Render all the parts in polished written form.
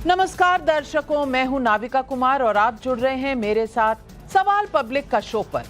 नमस्कार दर्शकों, मैं हूं नाविका कुमार और आप जुड़ रहे हैं मेरे साथ सवाल पब्लिक का शो पर।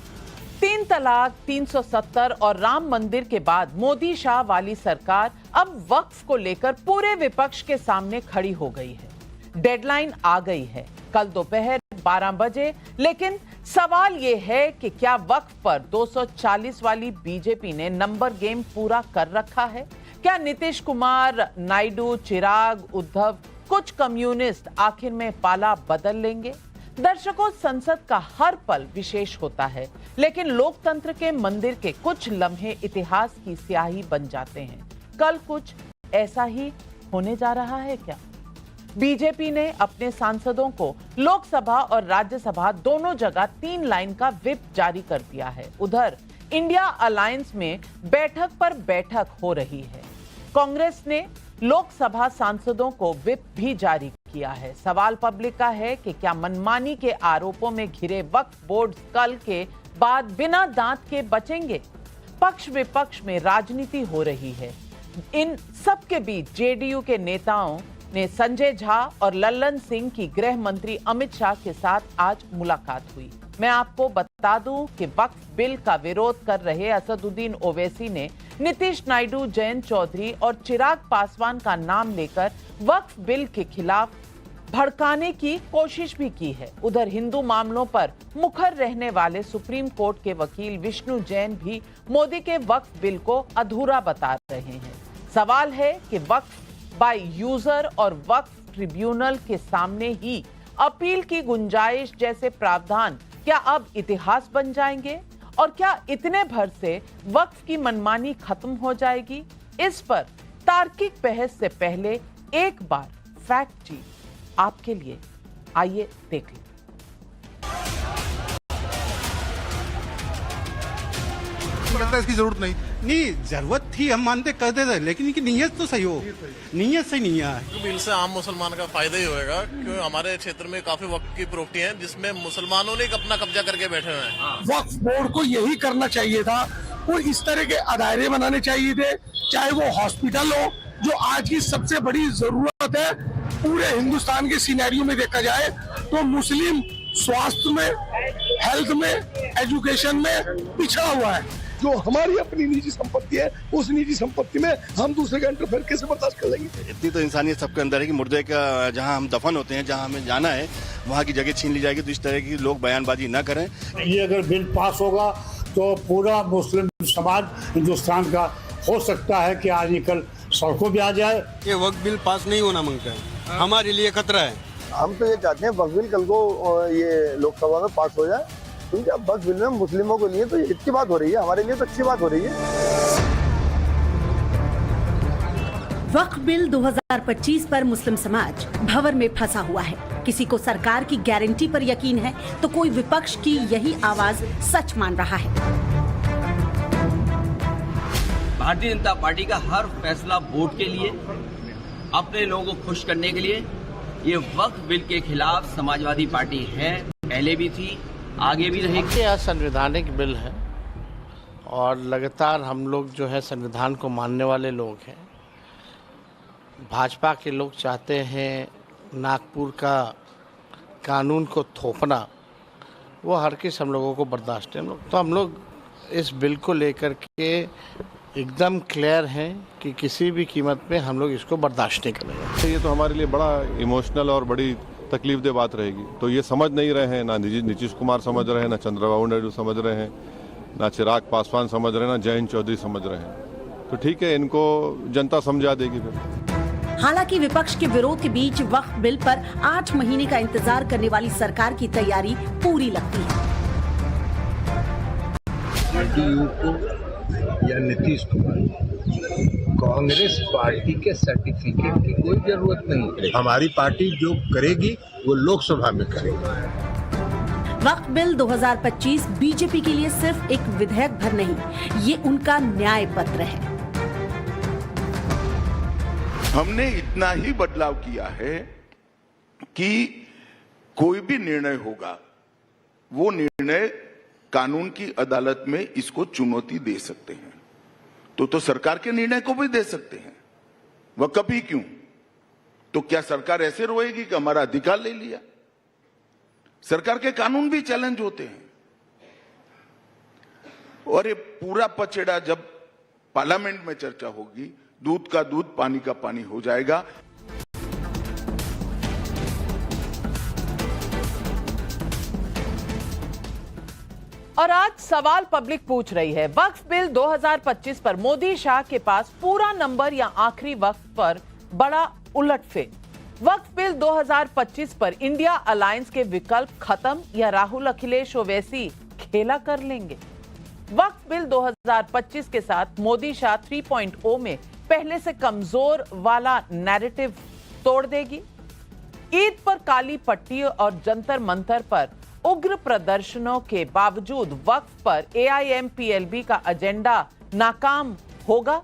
3 तलाक, 370 और राम मंदिर के बाद मोदी शाह वाली सरकार अब वक्फ को लेकर पूरे विपक्ष के सामने खड़ी हो गई है। डेडलाइन आ गई है, कल दोपहर 12 बजे। लेकिन सवाल यह है कि क्या वक्फ पर 240 वाली बीजेपी ने नंबर गेम पूरा कर रखा है? क्या नीतीश कुमार, नायडू, चिराग, उद्धव, कुछ कम्युनिस्ट आखिर में पाला बदल लेंगे? दर्शकों, संसद का हर पल विशेष होता है, लेकिन लोकतंत्र के मंदिर के कुछ लम्हे इतिहास की स्याही बन जाते हैं। कल कुछ ऐसा ही होने जा रहा है क्या? बीजेपी ने अपने सांसदों को लोकसभा और राज्यसभा दोनों जगह 3 लाइन का व्हिप जारी कर दिया है। उधर इंडिया अलायंस में बैठक पर बैठक हो रही है। कांग्रेस ने लोकसभा सांसदों को व्हिप भी जारी किया है। सवाल पब्लिक का है कि क्या मनमानी के आरोपों में घिरे वक्फ बोर्ड कल के बाद बिना दांत के बचेंगे? पक्ष विपक्ष में राजनीति हो रही है। इन सब के बीच जेडीयू के नेताओं ने संजय झा और लल्लन सिंह की गृह मंत्री अमित शाह के साथ आज मुलाकात हुई। मैं आपको बता दूं कि वक्फ बिल का विरोध कर रहे असदुद्दीन ओवैसी ने नीतीश नायडू, जयंत चौधरी और चिराग पासवान का नाम लेकर वक्फ बिल के खिलाफ भड़काने की कोशिश भी की है। उधर हिंदू मामलों पर मुखर रहने वाले सुप्रीम कोर्ट के वकील विष्णु जैन भी मोदी के वक्फ बिल को अधूरा बता रहे हैं। सवाल है कि वक्फ बाय यूजर और वक्फ ट्रिब्यूनल के सामने ही अपील की गुंजाइश जैसे प्रावधान क्या अब इतिहास बन जाएंगे? और क्या इतने भर से वक्फ की मनमानी खत्म हो जाएगी? इस पर तार्किक बहस से पहले एक बार फैक्ट चीट आपके लिए, आइए देख लें। लगता है इसकी जरूरत नहीं, जरूरत थी, हम मानते कहते थे, लेकिन इनकी नीयत तो सही हो, नीयत सही नहीं है। बिल से आम मुसलमान का फायदा ही होएगा, क्योंकि हमारे क्षेत्र में काफी वक्फ की प्रॉपर्टी है जिसमें मुसलमानों ने अपना कब्जा करके बैठे हुए हैं। वक्फ बोर्ड को यही करना चाहिए था और इस तरह के अदारे बनाने चाहिए थे, चाहे वो हॉस्पिटल हो जो आज की सबसे बड़ी जरूरत है। पूरे हिंदुस्तान के सिनेरियो में देखा जाए तो मुस्लिम स्वास्थ्य में, हेल्थ में, एजुकेशन में पिछड़ा हुआ है। जो हमारी अपनी निजी संपत्ति है, उस निजी संपत्ति में हम दूसरे का इंटरफेयर कैसे बर्दाश्त कर लेंगे? इतनी तो इंसानियत सबके अंदर है कि मुर्दे का जहां हम दफन होते हैं, जहां हमें जाना है, वहां की जगह छीन ली जाएगी। तो इस तरह की लोग बयानबाजी न करें। ये अगर बिल पास होगा तो पूरा मुस्लिम समाज हिंदुस्तान का हो सकता है कि आज निकल सड़कों पे आ जाए। ये वक्फ बिल पास नहीं होना मांगता है, हमारे लिए खतरा है। हम तो ये चाहते हैं वक्फ बिल कल को ये लोकसभा में पास हो जाए, क्योंकि अब वक्फ बिल में मुस्लिमों के लिए तो अच्छी बात हो रही है, हमारे लिए तो अच्छी बात हो रही है। वक्फ बिल 2025 पर मुस्लिम समाज भंवर में फंसा हुआ है। किसी को सरकार की गारंटी पर यकीन है तो कोई विपक्ष की यही आवाज सच मान रहा है। भारतीय जनता पार्टी का हर फैसला वोट के लिए, अपने लोगों को खुश करने के लिए। ये वक्फ बिल के खिलाफ समाजवादी पार्टी है, पहले भी थी, आगे भी रहेगी। यह संवैधानिक बिल है और लगातार हम लोग जो है संविधान को मानने वाले लोग हैं। भाजपा के लोग चाहते हैं नागपुर का कानून को थोपना, वो हर किस हम लोगों को बर्दाश्त है। हम लोग इस बिल को लेकर के एकदम क्लियर हैं कि किसी भी कीमत पे हम लोग इसको बर्दाश्त नहीं करेंगे। ये तो हमारे लिए बड़ा इमोशनल और बड़ी तकलीफदेह बात रहेगी। तो ये समझ नहीं रहे हैं, ना नीतीश कुमार समझ रहे हैं, ना चंद्रबाबू नायडू समझ रहे हैं, ना चिराग पासवान समझ रहे हैं, ना जयंत चौधरी समझ रहे हैं। तो ठीक है, इनको जनता समझा देगी फिर। हालांकि विपक्ष के विरोध के बीच वक्फ बिल पर 8 महीने का इंतजार करने वाली सरकार की तैयारी पूरी लगती है। जेडीयू को या नीतीश कुमार, कांग्रेस पार्टी के सर्टिफिकेट की कोई जरूरत नहीं। हमारी पार्टी जो करेगी वो लोकसभा में करेगी। वक्फ बिल 2025 बीजेपी के लिए सिर्फ एक विधेयक भर नहीं, ये उनका न्याय पत्र है। हमने इतना ही बदलाव किया है कि कोई भी निर्णय होगा, वो निर्णय कानून की अदालत में इसको चुनौती दे सकते हैं। तो सरकार के निर्णय को भी दे सकते हैं। वह कभी क्यों, तो क्या सरकार ऐसे रोएगी कि हमारा अधिकार ले लिया? सरकार के कानून भी चैलेंज होते हैं। और ये पूरा पचड़ा जब पार्लियामेंट में चर्चा होगी, दूध का दूध पानी का पानी हो जाएगा। और आज सवाल पब्लिक पूछ रही है, वक्फ बिल 2025 पर मोदी शाह के पास पूरा नंबर या आखिरी वक्त पर बड़ा उलटफेर। वक्फ बिल 2025 पर इंडिया अलायंस के विकल्प खत्म या राहुल अखिलेश ओवैसी खेला कर लेंगे। वक्फ बिल 2025 के साथ मोदी शाह 3.0 में पहले से कमजोर वाला नैरेटिव तोड़ देगी। ईद पर काली पट्टी और जंतर मंतर पर उग्र प्रदर्शनों के बावजूद वक्फ पर AIMPLB का एजेंडा नाकाम होगा?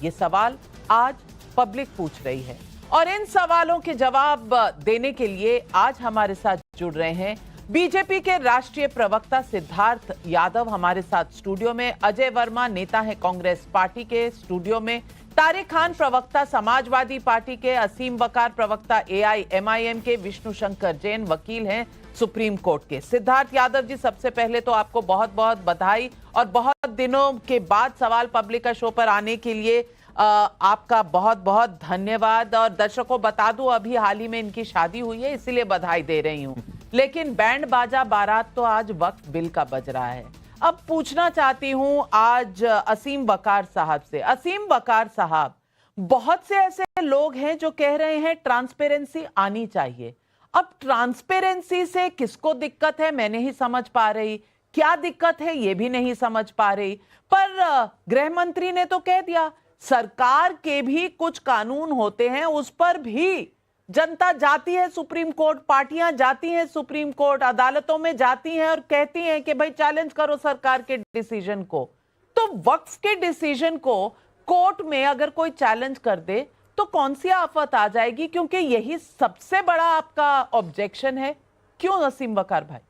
ये सवाल आज पब्लिक पूछ रही है और इन सवालों के जवाब देने के लिए आज हमारे साथ जुड़ रहे हैं बीजेपी के राष्ट्रीय प्रवक्ता सिद्धार्थ यादव हमारे साथ स्टूडियो में, अजय वर्मा नेता है कांग्रेस पार्टी के स्टूडियो में, तारिक खान प्रवक्ता समाजवादी पार्टी के, असीम वकार प्रवक्ता AIMIM के, विष्णु शंकर जैन वकील हैं सुप्रीम कोर्ट के। सिद्धार्थ यादव जी, सबसे पहले तो आपको बहुत बहुत बधाई और बहुत दिनों के बाद सवाल पब्लिक का शो पर आने के लिए आपका बहुत बहुत धन्यवाद। और दर्शकों बता दूं, अभी हाल ही में इनकी शादी हुई है, इसीलिए बधाई दे रही हूं। लेकिन बैंड बाजा बारात तो आज वक्फ बिल का बज रहा है। अब पूछना चाहती हूं आज असीम वकार साहब से। असीम वकार साहब, बहुत से ऐसे लोग हैं जो कह रहे हैं ट्रांसपेरेंसी आनी चाहिए। अब ट्रांसपेरेंसी से किसको दिक्कत है मैं नहीं समझ पा रही, क्या दिक्कत है ये भी नहीं समझ पा रही। पर गृह मंत्री ने तो कह दिया सरकार के भी कुछ कानून होते हैं, उस पर भी जनता जाती है सुप्रीम कोर्ट, पार्टियां जाती हैं सुप्रीम कोर्ट, अदालतों में जाती हैं और कहती हैं कि भाई चैलेंज करो सरकार के डिसीजन को। तो वक्फ के डिसीजन को कोर्ट में अगर कोई चैलेंज कर दे तो कौन सी आफत आ जाएगी, क्योंकि यही सबसे बड़ा आपका ऑब्जेक्शन है। क्यों असीम वकार भाई?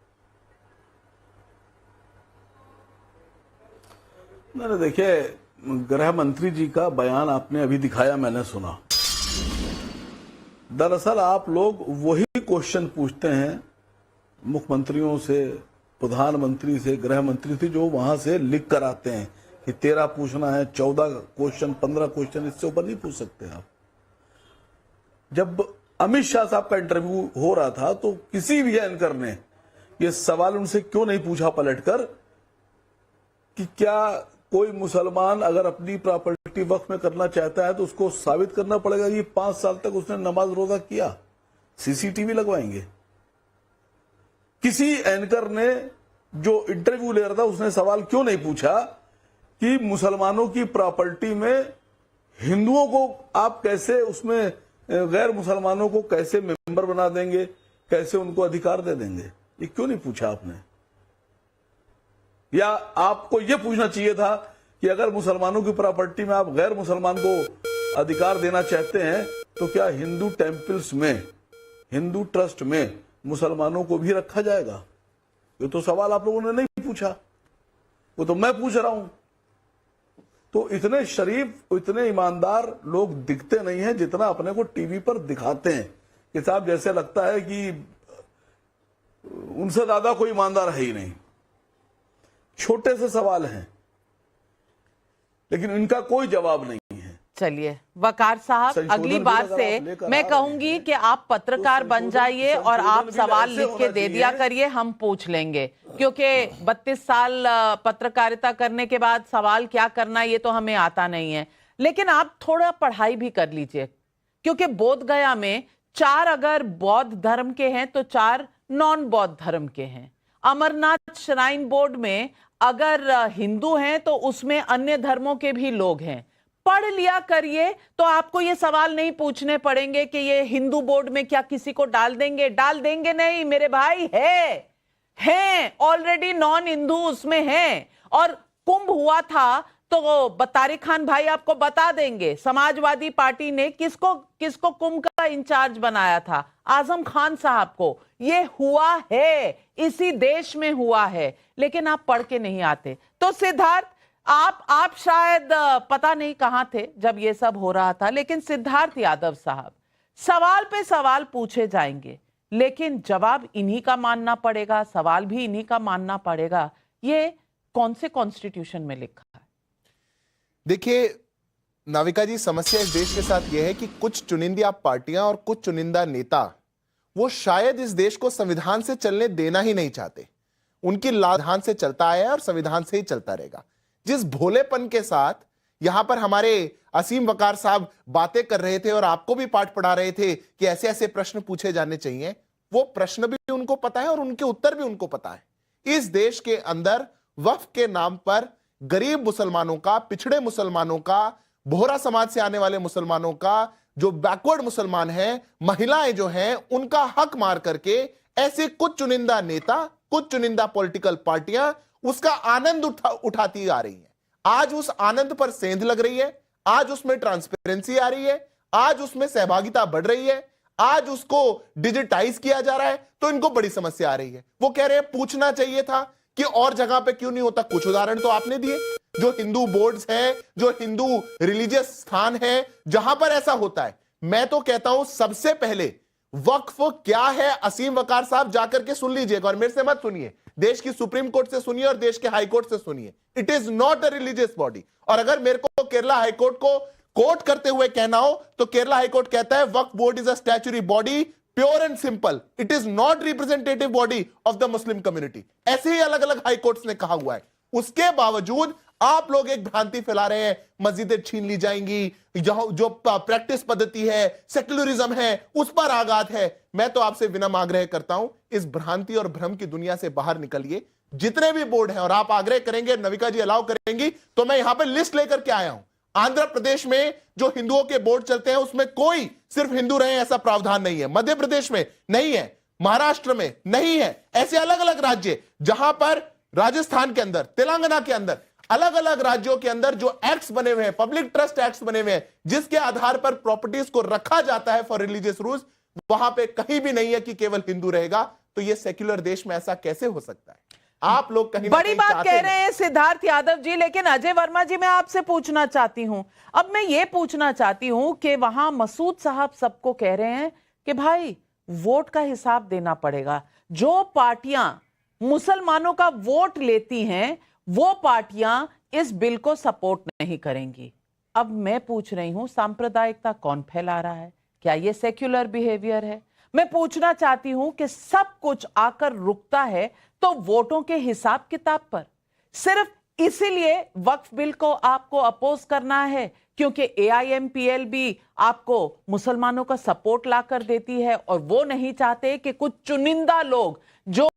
मैंने देखिए, गृह मंत्री जी का बयान आपने अभी दिखाया, मैंने सुना। दरअसल आप लोग वही क्वेश्चन पूछते हैं मुख्यमंत्रियों से, प्रधानमंत्री से, गृह मंत्री से, जो वहां से लिख कर आते हैं कि 13 पूछना है, 14 क्वेश्चन, 15 क्वेश्चन, इससे ऊपर नहीं पूछ सकते आप। जब अमित शाह साहब का इंटरव्यू हो रहा था तो किसी भी एंकर ने ये सवाल उनसे क्यों नहीं पूछा पलटकर कि क्या कोई मुसलमान अगर अपनी प्रॉपर्टी वक्फ में करना चाहता है तो उसको साबित करना पड़ेगा कि 5 साल तक उसने नमाज रोजा किया, CCTV लगवाएंगे। किसी एंकर ने जो इंटरव्यू ले रहा था उसने सवाल क्यों नहीं पूछा कि मुसलमानों की प्रॉपर्टी में हिंदुओं को आप कैसे, उसमें गैर मुसलमानों को कैसे मेंबर बना देंगे, कैसे उनको अधिकार दे देंगे, ये क्यों नहीं पूछा आपने? या आपको यह पूछना चाहिए था कि अगर मुसलमानों की प्रॉपर्टी में आप गैर मुसलमान को अधिकार देना चाहते हैं तो क्या हिंदू टेम्पल्स में, हिंदू ट्रस्ट में मुसलमानों को भी रखा जाएगा? ये तो सवाल आप लोगों ने नहीं पूछा, वो तो मैं पूछ रहा हूं। तो इतने शरीफ, इतने ईमानदार लोग दिखते नहीं हैं जितना अपने को टीवी पर दिखाते हैं कि साहब जैसे लगता है कि उनसे ज्यादा कोई ईमानदार है ही नहीं। छोटे से सवाल हैं लेकिन इनका कोई जवाब नहीं है। चलिए वकार साहब, अगली बार से मैं कहूंगी कि आप पत्रकार बन जाइए और आप सवाल लिख के दे दिया करिए, हम पूछ लेंगे, क्योंकि 32 साल पत्रकारिता करने के बाद सवाल क्या करना ये तो हमें आता नहीं है। लेकिन आप थोड़ा पढ़ाई भी कर लीजिए, क्योंकि बोध गया में 4 अगर बौद्ध धर्म के हैं तो 4 नॉन बौद्ध धर्म के हैं। अमरनाथ श्राइन बोर्ड में अगर हिंदू हैं तो उसमें अन्य धर्मों के भी लोग हैं। पढ़ लिया करिए तो आपको ये सवाल नहीं पूछने पड़ेंगे कि ये हिंदू बोर्ड में क्या किसी को डाल देंगे। डाल देंगे नहीं मेरे भाई, है ऑलरेडी नॉन हिंदू उसमें है। और कुंभ हुआ था तो तारिक खान भाई आपको बता देंगे समाजवादी पार्टी ने किसको कुंभ का इंचार्ज बनाया था, आजम खान साहब को। ये हुआ है, इसी देश में हुआ है, लेकिन आप पढ़ के नहीं आते। तो सिद्धार्थ, आप शायद पता नहीं कहां थे जब ये सब हो रहा था, लेकिन सिद्धार्थ यादव साहब, सवाल पे सवाल पूछे जाएंगे, लेकिन जवाब इन्हीं का मानना पड़ेगा, सवाल भी इन्हीं का मानना पड़ेगा। ये कौन से कॉन्स्टिट्यूशन में लिखा है? देखिए नाविका जी, समस्या इस देश के साथ यह है कि कुछ चुनिंदा पार्टियां और कुछ चुनिंदा नेता वो शायद इस देश को संविधान से चलने देना ही नहीं चाहते। उनकी संविधान से चलता आया है और संविधान से ही चलता रहेगा। जिस भोलेपन के साथ यहां पर हमारे असीम वकार साहब बातें कर रहे थे और आपको भी पाठ पढ़ा रहे थे कि ऐसे ऐसे प्रश्न पूछे जाने चाहिए, वो प्रश्न भी उनको पता है और उनके उत्तर भी उनको पता है। इस देश के अंदर वक्फ के नाम पर गरीब मुसलमानों का, पिछड़े मुसलमानों का, बोहरा समाज से आने वाले मुसलमानों का, जो बैकवर्ड मुसलमान हैं, महिलाएं जो हैं, उनका हक मार करके ऐसे कुछ चुनिंदा नेता, कुछ चुनिंदा पॉलिटिकल पार्टियां उसका आनंद उठाती आ रही हैं। आज उस आनंद पर सेंध लग रही है, आज उसमें ट्रांसपेरेंसी आ रही है, आज उसमें सहभागिता बढ़ रही है, आज उसको डिजिटाइज किया जा रहा है, तो इनको बड़ी समस्या आ रही है। वो कह रहे हैं पूछना चाहिए था कि और जगह पे क्यों नहीं होता। कुछ उदाहरण तो आपने दिए, जो हिंदू बोर्ड्स हैं, जो हिंदू रिलीजियस स्थान हैं, जहां पर ऐसा होता है। मैं तो कहता हूं सबसे पहले वक्फ क्या है, असीम वकार साहब जाकर के सुन लीजिएगा और मेरे से मत सुनिए, देश की सुप्रीम कोर्ट से सुनिए और देश के हाई कोर्ट से सुनिए। It is not a religious body. और अगर मेरे को केरला हाई कोर्ट को कोर्ट करते हुए कहना हो तो केरला हाई कोर्ट कहता है वक्फ board is a statutory body, pure and simple, it is not representative body of the Muslim community. ऐसे ही अलग अलग हाई कोर्ट्स ने कहा हुआ है। उसके बावजूद आप लोग एक भ्रांति फैला रहे हैं, मस्जिदें छीन ली जाएंगी, जो प्रैक्टिस पद्धति है, सेक्युलरिज्म है, उस पर आघात है। मैं तो आपसे विनम्र आग्रह करता हूं, इस भ्रांति और भ्रम की दुनिया से बाहर निकलिए। जितने भी बोर्ड हैं, और आप आग्रह करेंगे, नविका जी अलाउ करेंगी, तो मैं यहां पर लिस्ट लेकर के आया हूं। आंध्र प्रदेश में जो हिंदुओं के बोर्ड चलते हैं उसमें कोई सिर्फ हिंदू रहे ऐसा प्रावधान नहीं है। मध्य प्रदेश में नहीं है, महाराष्ट्र में नहीं है। ऐसे अलग अलग राज्य जहां पर, राजस्थान के अंदर, तेलंगाना के अंदर, अलग अलग राज्यों के अंदर जो एक्ट्स बने हुए हैं, पब्लिक ट्रस्ट एक्ट्स बने हुए हैं, जिसके आधार पर प्रॉपर्टीज को रखा जाता है फॉर रिलीजियस रूल्स, वहां पे कहीं भी नहीं है कि केवल हिंदू रहेगा। तो ये सेक्युलर देश में ऐसा कैसे हो सकता है? आप लोग कहीं बड़ी बात कह रहे हैं सिद्धार्थ यादव जी, लेकिन अजय वर्मा जी मैं आपसे पूछना चाहती हूं। अब मैं ये पूछना चाहती हूं कि वहां मसूद साहब सबको कह रहे हैं कि भाई वोट का हिसाब देना पड़ेगा। जो पार्टियां मुसलमानों का वोट लेती हैं वो पार्टियां इस बिल को सपोर्ट नहीं करेंगी। अब मैं पूछ रही हूं, सांप्रदायिकता कौन फैला रहा है? क्या ये सेक्युलर बिहेवियर है? मैं पूछना चाहती हूं कि सब कुछ आकर रुकता है तो वोटों के हिसाब किताब पर। सिर्फ इसीलिए वक्फ बिल को आपको अपोज करना है क्योंकि AIMPL भी आपको मुसलमानों का सपोर्ट लाकर देती है और वो नहीं चाहते कि कुछ चुनिंदा लोग जो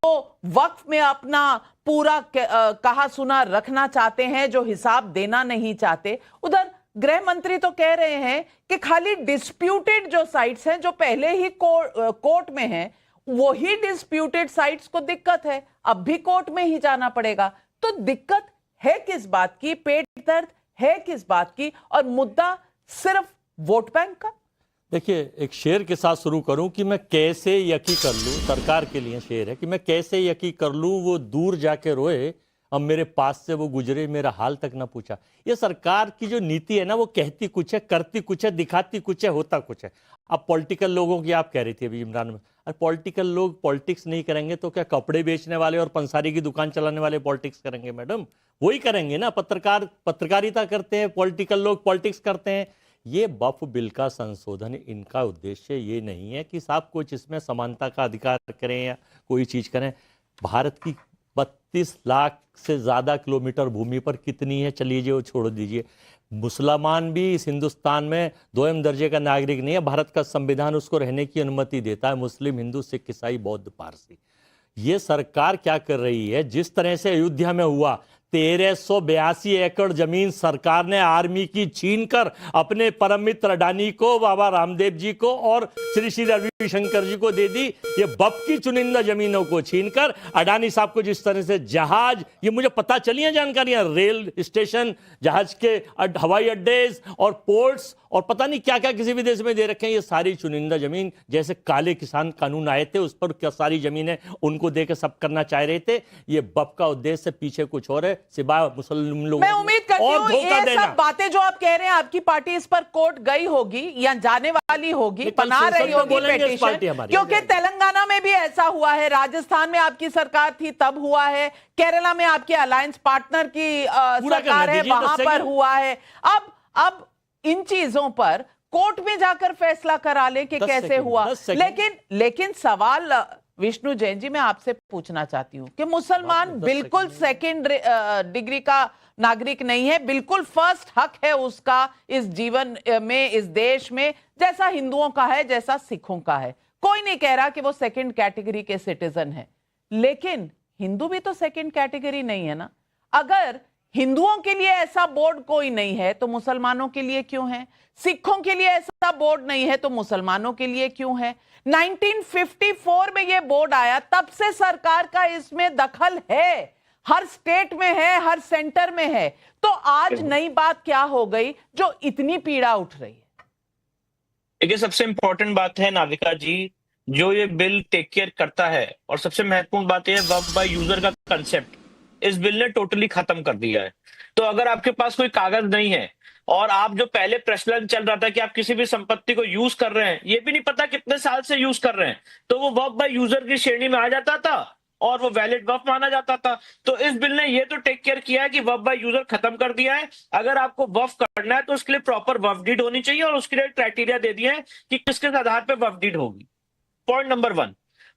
वक्फ में अपना पूरा कहा सुना रखना चाहते हैं, जो हिसाब देना नहीं चाहते। उधर गृह मंत्री तो कह रहे हैं कि खाली डिस्प्यूटेड जो साइट्स हैं, जो पहले ही कोर्ट में हैं, वही डिस्प्यूटेड साइट्स को दिक्कत है, अब भी कोर्ट में ही जाना पड़ेगा। तो दिक्कत है किस बात की? पेट दर्द है किस बात की? और मुद्दा सिर्फ वोट बैंक का? देखिए, एक शेर के साथ शुरू करूं कि मैं कैसे यकी कर लूं। सरकार के लिए शेर है कि मैं कैसे यकी कर लूं, वो दूर जाके रोए, अब मेरे पास से वो गुजरे, मेरा हाल तक ना पूछा। ये सरकार की जो नीति है ना, वो कहती कुछ है, करती कुछ है, दिखाती कुछ है, होता कुछ है। अब पॉलिटिकल लोगों की आप कह रही थी अभी इमरान में, और पॉलिटिकल लोग पॉलिटिक्स नहीं करेंगे तो क्या कपड़े बेचने वाले और पंसारी की दुकान चलाने वाले पॉलिटिक्स करेंगे? मैडम वही करेंगे ना। पत्रकारिता करते हैं, पॉलिटिकल लोग पॉलिटिक्स करते हैं। ये वक्फ बिल का संशोधन, इनका उद्देश्य ये नहीं है कि साहब कुछ इसमें समानता का अधिकार करें या कोई चीज़ करें। भारत की 32 लाख से ज़्यादा किलोमीटर भूमि पर कितनी है, चलिए जो छोड़ दीजिए। मुसलमान भी इस हिंदुस्तान में दोयम दर्जे का नागरिक नहीं है। भारत का संविधान उसको रहने की अनुमति देता है, मुस्लिम, हिंदू, सिख, ईसाई, बौद्ध, पारसी। ये सरकार क्या कर रही है? जिस तरह से अयोध्या में हुआ, 1382 एकड़ जमीन सरकार ने आर्मी की छीन कर अपने परम मित्र अडानी को, बाबा रामदेव जी को और श्री श्री रविशंकर जी को दे दी। ये वक्फ की चुनिंदा जमीनों को छीनकर अडानी साहब को जिस तरह से जहाज, ये मुझे पता चली है जानकारियां, रेल स्टेशन, जहाज के हवाई अड्डे और पोर्ट्स और पता नहीं क्या क्या किसी विदेश में दे रखे हैं। ये सारी चुनिंदा जमीन, जैसे काले किसान कानून आए थे उस पर क्या सारी जमीनें उनको देकर सब करना चाह रहे थे। ये वक्फ का उद्देश्य पीछे कुछ और है। सिवाय मुस्लिम लोगों मैं उम्मीद करती और हूँ धोखा ये देना। सब बातें जो आप कह रहे हैं आपकी पार्टी इस पर कोर्ट गई होगी या जाने वाली होगी, ये कल बना संसद रही में होगी बोलेंगे इस पार्टी पिटीशन, हमारी। क्योंकि तेलंगाना में भी ऐसा हुआ है, राजस्थान में आपकी सरकार थी तब हुआ है, केरला में आपके अलायंस पार्टनर की सरकार है वहां पर हुआ है। अब इन चीजों पर कोर्ट में जाकर फैसला करा ले कि कैसे हुआ। लेकिन सवाल विष्णु जैन जी मैं आपसे पूछना चाहती हूं कि मुसलमान बिल्कुल सेकंड डिग्री का नागरिक नहीं है, बिल्कुल फर्स्ट हक है उसका इस जीवन में, इस देश में, जैसा हिंदुओं का है, जैसा सिखों का है। कोई नहीं कह रहा कि वो सेकंड कैटेगरी के सिटीजन है, लेकिन हिंदू भी तो सेकंड कैटेगरी नहीं है ना। अगर हिंदुओं के लिए ऐसा बोर्ड कोई नहीं है तो मुसलमानों के लिए क्यों है? सिखों के लिए ऐसा बोर्ड नहीं है तो मुसलमानों के लिए क्यों है? 1954 में ये बोर्ड आया, तब से सरकार का इसमें दखल है, हर स्टेट में है, हर सेंटर में है। तो आज नई बात क्या हो गई जो इतनी पीड़ा उठ रही है? देखिए, सबसे इंपॉर्टेंट बात है नाविका जी, जो ये बिल टेक केयर करता है, और सबसे महत्वपूर्ण बात है वक्फ बाय यूजर का कंसेप्ट इस बिल ने टोटली खत्म कर दिया है। तो अगर आपके पास कोई कागज नहीं है और आप जो पहले प्रचलन चल रहा था कि आप किसी भी संपत्ति को यूज कर रहे हैं, ये भी नहीं पता कितने साल से यूज कर रहे हैं, तो वो वक्फ बाय यूजर की श्रेणी में आ जाता था और वो वैलिड वक्फ माना जाता था। तो इस बिल ने ये तो टेक केयर किया है कि वक्फ बाय यूजर खत्म कर दिया है। अगर आपको वक्फ करना है तो उसके लिए प्रॉपर वक्फ डीड होनी चाहिए और उसके लिए क्राइटेरिया दे दिए हैं कि किस किस आधार पर वक्फ डीड होगी। Point number 1।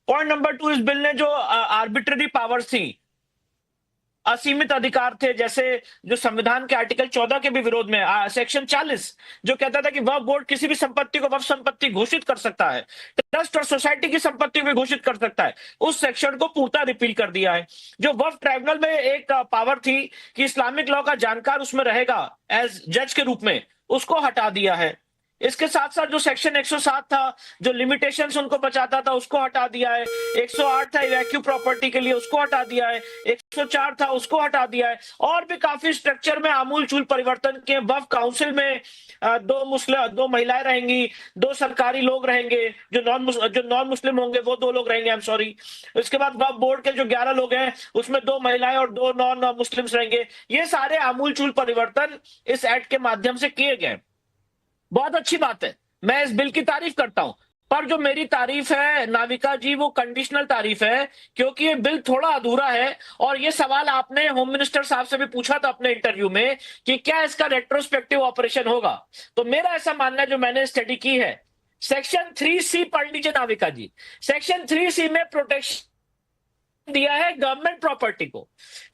पॉइंट नंबर 2, इस बिल ने जो आर्बिट्ररी पावर्स थी, असीमित अधिकार थे, जैसे जो संविधान के आर्टिकल 14 के भी विरोध में सेक्शन 40 जो कहता था कि वक्फ बोर्ड किसी भी संपत्ति को वक्फ संपत्ति घोषित कर सकता है, ट्रस्ट और सोसाइटी की संपत्ति को भी घोषित कर सकता है, उस सेक्शन को पूर्णतः रिपील कर दिया है। जो वक्फ ट्राइब्यूनल में एक पावर थी कि इस्लामिक लॉ का जानकार उसमें रहेगा एज जज के रूप में, उसको हटा दिया है। इसके साथ साथ जो सेक्शन 107 था, जो लिमिटेशंस उनको बचाता था, उसको हटा दिया है। 108 था इवैक्यू प्रॉपर्टी के लिए, उसको हटा दिया है। 104 था, उसको हटा दिया है। और भी काफी स्ट्रक्चर में आमूल चूल परिवर्तन किए। वक्फ काउंसिल में 2 महिलाएं रहेंगी, 2 सरकारी लोग रहेंगे, जो नॉन मुस्लिम होंगे वो 2 लोग रहेंगे, इसके बाद वक्फ बोर्ड के जो 11 लोग हैं उसमें 2 महिलाएं और 2 नॉन मुस्लिम्स रहेंगे। ये सारे आमूल चूल परिवर्तन इस एक्ट के माध्यम से किए गए। बहुत अच्छी बात है, मैं इस बिल की तारीफ करता हूं, पर जो मेरी तारीफ है नाविका जी वो कंडीशनल तारीफ है, क्योंकि ये बिल थोड़ा अधूरा है। और ये सवाल आपने होम मिनिस्टर साहब से भी पूछा था अपने इंटरव्यू में कि क्या इसका रेट्रोस्पेक्टिव ऑपरेशन होगा। तो मेरा ऐसा मानना है, जो मैंने स्टडी की है, सेक्शन 3C पढ़ लीजिए नाविका जी। सेक्शन 3C में प्रोटेक्शन दिया है गवर्नमेंट प्रॉपर्टी को,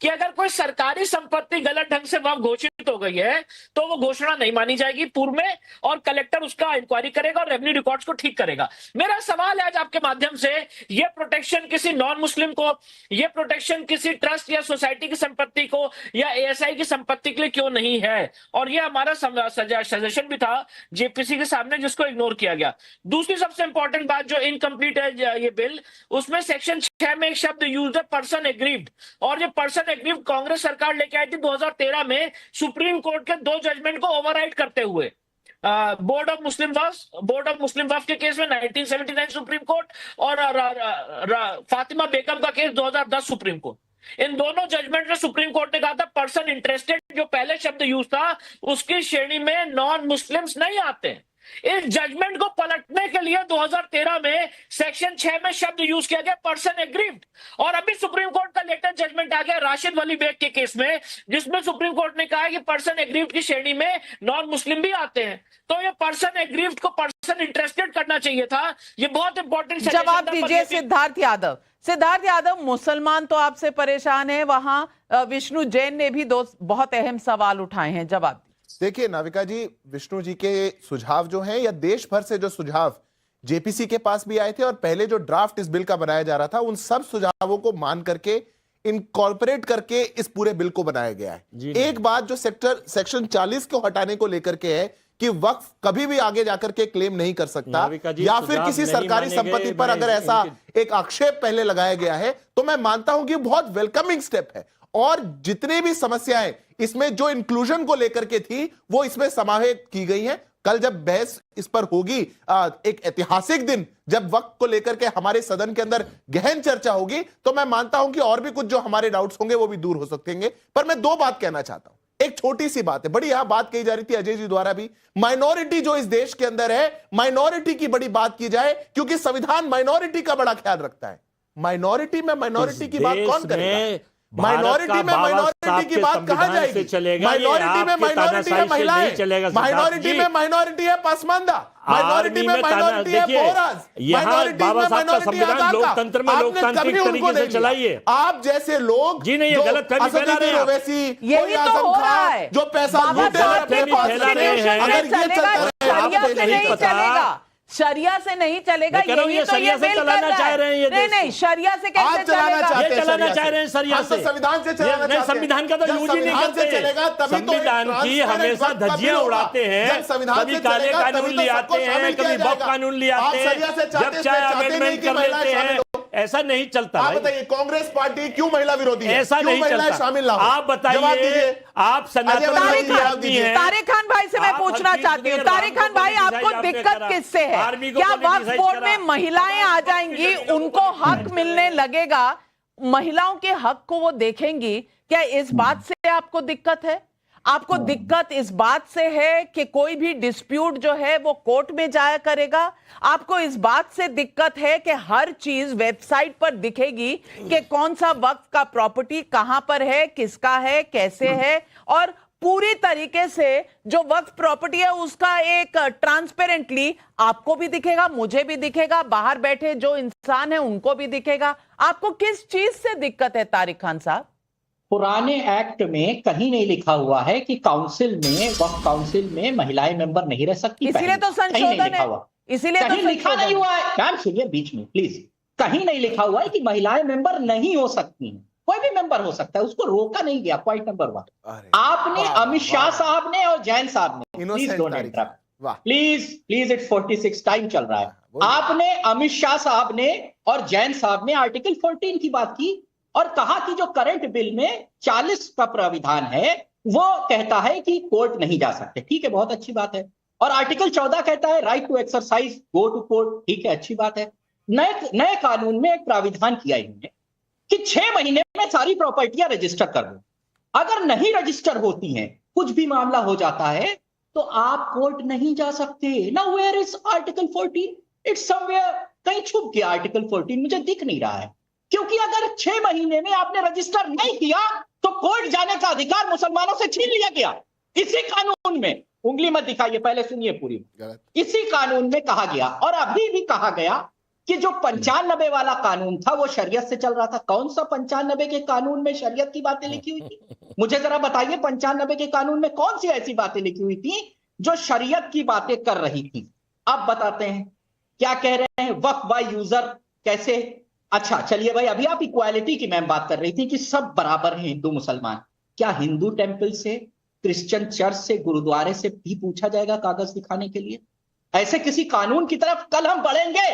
कि अगर कोई सरकारी संपत्ति गलत ढंग से वक्फ घोषित हो गई है तो वो घोषणा नहीं मानी जाएगी पूर्व में, और कलेक्टर उसका इंक्वायरी करेगा और रेवेन्यू रिकॉर्ड्स को ठीक करेगा। मेरा सवाल है आज आपके माध्यम से, ये प्रोटेक्शन किसी नॉन मुस्लिम को, ये प्रोटेक्शन किसी ट्रस्ट या सोसाइटी की संपत्ति को या ASI की संपत्ति के लिए क्यों नहीं है? और ये हमारा सजेशन भी था JPC के सामने, जिसको इग्नोर किया गया। दूसरी सबसे इंपॉर्टेंट बात जो इनकम्प्लीट है ये बिल, उसमें सेक्शन 6 में एक शब्द यूज है पर्सन एग्रीव्ड, और ये पर्सन एग्रीव्ड कांग्रेस सरकार लेके आई थी 2013 में सुप्रीम कोर्ट के 2 जजमेंट को ओवरराइड करते हुए। बोर्ड ऑफ मुस्लिम वक्फ के केस में 1979 सुप्रीम कोर्ट, और फातिमा बेगम का केस 2010 सुप्रीम कोर्ट। इन दोनों जजमेंट में सुप्रीम कोर्ट ने कहा था पर्सन इंटरेस्टेड, जो पहले शब्द यूज था, उसकी श्रेणी में नॉन मुस्लिम्स नहीं आते। इस जजमेंट को पलटने के लिए 2013 में सेक्शन 6 में शब्द यूज किया गया पर्सन एग्रीव्ड, और अभी सुप्रीम कोर्ट का लेटेस्ट जजमेंट आ गया राशिद वली बेग के केस में, जिसमें सुप्रीम कोर्ट ने कहा कि पर्सन एग्रीव्ड की श्रेणी में नॉन मुस्लिम भी आते हैं। तो ये पर्सन एग्रीव्ड को पर्सन इंटरेस्टेड करना चाहिए था। ये बहुत इंपॉर्टेंट जवाब दीजिए सिद्धार्थ यादव, मुसलमान तो आपसे परेशान है, वहां विष्णु जैन ने भी 2 बहुत अहम सवाल उठाए हैं, जवाब देखिए नाविका जी, विष्णु जी के सुझाव जो हैं या देश भर से जो सुझाव JPC के पास भी आए थे और पहले जो ड्राफ्ट इस बिल का बनाया जा रहा था, उन सब सुझावों को मान करके इनकॉर्पोरेट करके इस पूरे बिल को बनाया गया है। एक बात जो सेक्शन 40 को हटाने को लेकर के है कि वक्फ कभी भी आगे जाकर के क्लेम नहीं कर सकता, या फिर किसी सरकारी संपत्ति पर अगर ऐसा एक आक्षेप पहले लगाया गया है, तो मैं मानता हूं कि बहुत वेलकमिंग स्टेप है। और जितनी भी समस्याएं इसमें जो इंक्लूजन को लेकर के थी वो इसमें समाहित की गई हैं। कल जब बहस इस पर होगी, एक ऐतिहासिक दिन जब वक्त को लेकर के हमारे सदन के अंदर गहन चर्चा होगी, तो मैं मानता हूं कि और भी कुछ जो हमारे डाउट्स होंगे वो भी दूर हो सकेंगे। पर मैं दो बात कहना चाहता हूं। एक छोटी सी बात है, बड़ी यहां बात कही जा रही थी अजय जी द्वारा भी, माइनॉरिटी जो इस देश के अंदर है, माइनॉरिटी की बड़ी बात की जाए, क्योंकि संविधान माइनॉरिटी का बड़ा ख्याल रखता है। माइनॉरिटी में माइनॉरिटी की बात कौन करेगा? माइनॉरिटी में माइनॉरिटी की बात कहां जाएगी? माइनॉरिटी में माइनॉरिटी है महिलाएं, माइनॉरिटी में माइनॉरिटी है पसमानदा, माइनॉरिटी में माइनॉरिटी है बोराज, माइनॉरिटी में माइनॉरिटी है लोकतंत्र में लोकतांत्रिक तरीके से चलाइए। आप जैसे लोग जी नहीं, गलत फैला रहे हैं ओवैसी, यही तो हो रहा है जो पैसा लूटे और अपने पास रखते हैं, अगर ये चलता रहे आपको नहीं पता, शरिया से नहीं चलेगा। यही तो शरिया से चलाना चाह रहे हैं ये नहीं नहीं, शरिया से कैसे चलेगा? ये चलाना चाह रहे हैं शरिया से, संविधान से चलाना चाहते हैं। संविधान का तो यूज ही नहीं करते। संविधान की हमेशा धज्जियां उड़ाते हैं, कभी काले कानून ले आते हैं, कभी बफ कानून ले आते हैं, जब चाहे अमेंडमेंट कर लेते हैं। ऐसा नहीं चलता। आप बताइए कांग्रेस पार्टी क्यों महिला विरोधी है? ऐसा नहीं चलता। शामिल ना हो। आप बताइए, आप सनातन हैं। तारिक खान भाई से मैं पूछना चाहती हूँ, तारिक खान भाई आपको दिक्कत किससे है? क्या वक्फ बोर्ड में महिलाएं आ जाएंगी, उनको हक मिलने लगेगा, महिलाओं के हक को वो देखेंगी, क्या इस बात से आपको दिक्कत है? आपको दिक्कत इस बात से है कि कोई भी डिस्प्यूट जो है वो कोर्ट में जाया करेगा? आपको इस बात से दिक्कत है कि हर चीज वेबसाइट पर दिखेगी कि कौन सा वक्फ का प्रॉपर्टी कहां पर है, किसका है, कैसे है, और पूरी तरीके से जो वक्फ प्रॉपर्टी है उसका एक ट्रांसपेरेंटली आपको भी दिखेगा, मुझे भी दिखेगा, बाहर बैठे जो इंसान है उनको भी दिखेगा। आपको किस चीज से दिक्कत है तारिक खान साहब? पुराने एक्ट में कहीं नहीं लिखा हुआ है कि काउंसिल में, वक्फ काउंसिल में महिलाएं मेंबर नहीं रह सकती। इसीलिए तो संशोधन है, इसीलिए तो लिखा नहीं हुआ है। मैम सुनिए बीच में प्लीज, कहीं नहीं लिखा हुआ है कि महिलाएं मेंबर नहीं हो सकती हैं। कोई भी मेंबर हो सकता है, उसको रोका नहीं गया। पॉइंट नंबर 1 आपने अमित शाह साहब ने और जैन साहब ने, please don't interrupt, please it's 46 time चल रहा है। आपने अमित शाह साहब ने और जैन साहब ने आर्टिकल 14 की बात की और कहा कि जो करंट बिल में 40 का प्राविधान है वो कहता है कि कोर्ट नहीं जा सकते। ठीक है, बहुत अच्छी बात है। और आर्टिकल 14 कहता है right to exercise go to court. ठीक है, अच्छी बात है। नए कानून में एक प्राविधान किया इन्होंने कि 6 महीने में सारी प्रॉपर्टियां रजिस्टर कर दो। अगर नहीं रजिस्टर होती हैं, कुछ भी मामला हो जाता है, तो आप कोर्ट नहीं जा सकते। Now where is article 14? It's somewhere, कहीं छुप गया आर्टिकल 14, मुझे दिख नहीं रहा है। क्योंकि अगर 6 महीने में आपने रजिस्टर नहीं किया तो कोर्ट जाने का अधिकार मुसलमानों से छीन लिया गया। इसी कानून में, उंगली मत दिखाइए, पहले सुनिए पूरी, इसी कानून में कहा गया। और अभी भी कहा गया कि जो 95 वाला कानून था वो शरीयत से चल रहा था। कौन सा 95 के कानून में शरीयत की बातें लिखी हुई थी? मुझे जरा बताइए, 95 के कानून में कौन सी ऐसी बातें लिखी हुई थी जो शरीयत की बातें कर रही थी? आप बताते हैं क्या कह रहे हैं? वक्फ बाय यूजर कैसे? अच्छा चलिए भाई, अभी आप इक्वालिटी की मैम बात कर रही थी कि सब बराबर हैं हिंदू मुसलमान। क्या हिंदू टेंपल से, क्रिश्चियन चर्च से, गुरुद्वारे से भी पूछा जाएगा कागज दिखाने के लिए? ऐसे किसी कानून की तरफ कल हम बढ़ेंगे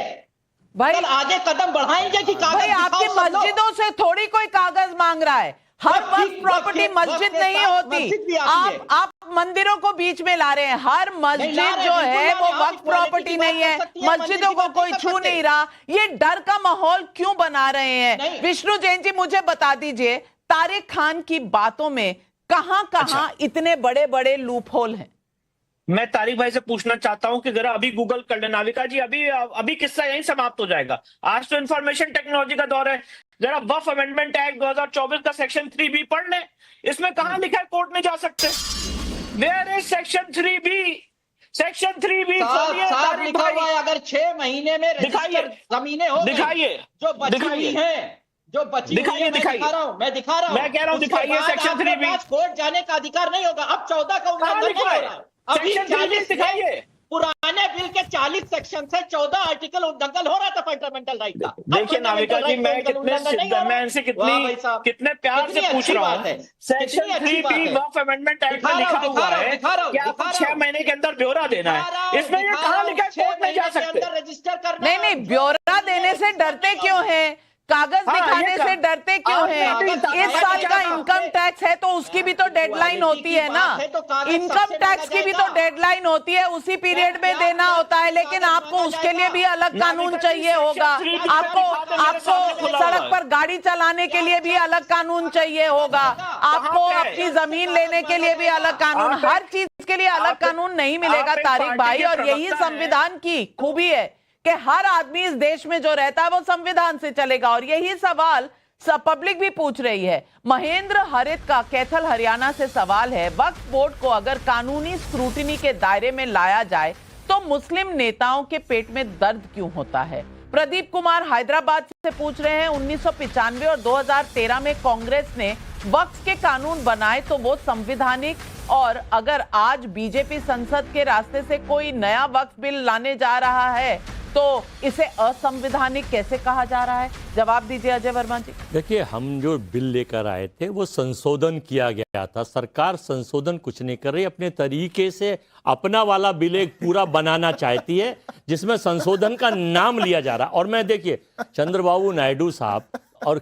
भाई, कल आगे कदम बढ़ाएंगे कि कागज आपकी मस्जिदों से थोड़ी कोई कागज मांग रहा है। हर वक्त प्रॉपर्टी मस्जिद नहीं होती। आप मंदिरों को बीच में ला रहे हैं। हर मस्जिद जो है वो वक्त प्रॉपर्टी नहीं है, मस्जिदों को कोई छू नहीं रहा। ये डर का माहौल क्यों बना रहे हैं? विष्णु जैन जी मुझे बता दीजिए, तारिक खान की बातों में कहां इतने बड़े बड़े लूप होल हैं? मैं तारिक भाई से पूछना चाहता हूं कि जरा अभी गूगल कर लेना। नाविका जी, अभी किस्सा यहीं समाप्त हो जाएगा। आज तो इंफॉर्मेशन टेक्नोलॉजी का दौर है। जरा वक्फ अमेंडमेंट एक्ट 2024 का सेक्शन 3B पढ़ लें। इसमें कहां लिखा है कोर्ट में जा सकते? Where is section 3B? Section 3B लिखा हुआ है अगर 6 महीने में दिखाइए जमीनें हो, दिखाइए जो बची हुई हैं, जो बची हुई है, मैं दिखा रहा हूं, मैं कह रहा हूं दिखाइए सेक्शन 3B। कोर्ट जाने का अधिकार नहीं होगा। अब 14 का उल्लंघन नहीं हो रहा है। अभी 40 दिखाइए, पुराने बिल के 40 सेक्शन से 14 आर्टिकल उल्लंघन हो रहा था फंडामेंटल राइट का। देखिए नाविका जी, मैं इनसे कितने प्यार से पूछ रहा हूँ। सेक्शन 3B वक्फ अमेंडमेंट एक्ट में लिखा हुआ है कि आपको 6 महीने के अंदर ब्यौरा देना है। इसमें ये कहां लिखा है कोर्ट में जा सकते? रजिस्टर करना। नहीं, ब्यौरा देने से डरते क्यों हैं? कागज दिखाने से डरते क्यों हैं? इस साल का इनकम टैक्स है तो उसकी भी तो डेडलाइन होती है ना, इनकम टैक्स की भी तो डेडलाइन होती है, उसी पीरियड में देना होता है। लेकिन आपको उसके लिए भी अलग कानून चाहिए होगा, आपको सड़क पर गाड़ी चलाने के लिए भी अलग कानून चाहिए होगा, आपको अपनी जमीन लेने के लिए भी अलग कानून, हर चीज के लिए अलग कानून नहीं मिलेगा तारिक भाई। और यही संविधान की खूबी है कि हर आदमी इस देश में जो रहता है वो संविधान से चलेगा। और यही सवाल सब पब्लिक भी पूछ रही है। महेंद्र हरित का कैथल हरियाणा से सवाल है, वक्फ बोर्ड को अगर कानूनी स्क्रूटिनी के दायरे में लाया जाए तो मुस्लिम नेताओं के पेट में दर्द क्यों होता है? प्रदीप कुमार हैदराबाद से पूछ रहे हैं, 1995 और 2013 में कांग्रेस ने वक्फ के कानून बनाए तो वो संवैधानिक, और अगर आज बीजेपी संसद के रास्ते से कोई नया वक्फ बिल लाने जा रहा है तो इसे असंवैधानिक कैसे कहा जा रहा है? जवाब दीजिए अजय वर्मा जी। देखिए, हम जो बिल लेकर आए थे वो संशोधन किया गया था। सरकार संशोधन कुछ नहीं कर रही, अपने तरीके से अपना वाला बिल एक पूरा बनाना चाहती है जिसमें संशोधन का नाम लिया जा रहा है। और मैं देखिए, चंद्रबाबू नायडू साहब और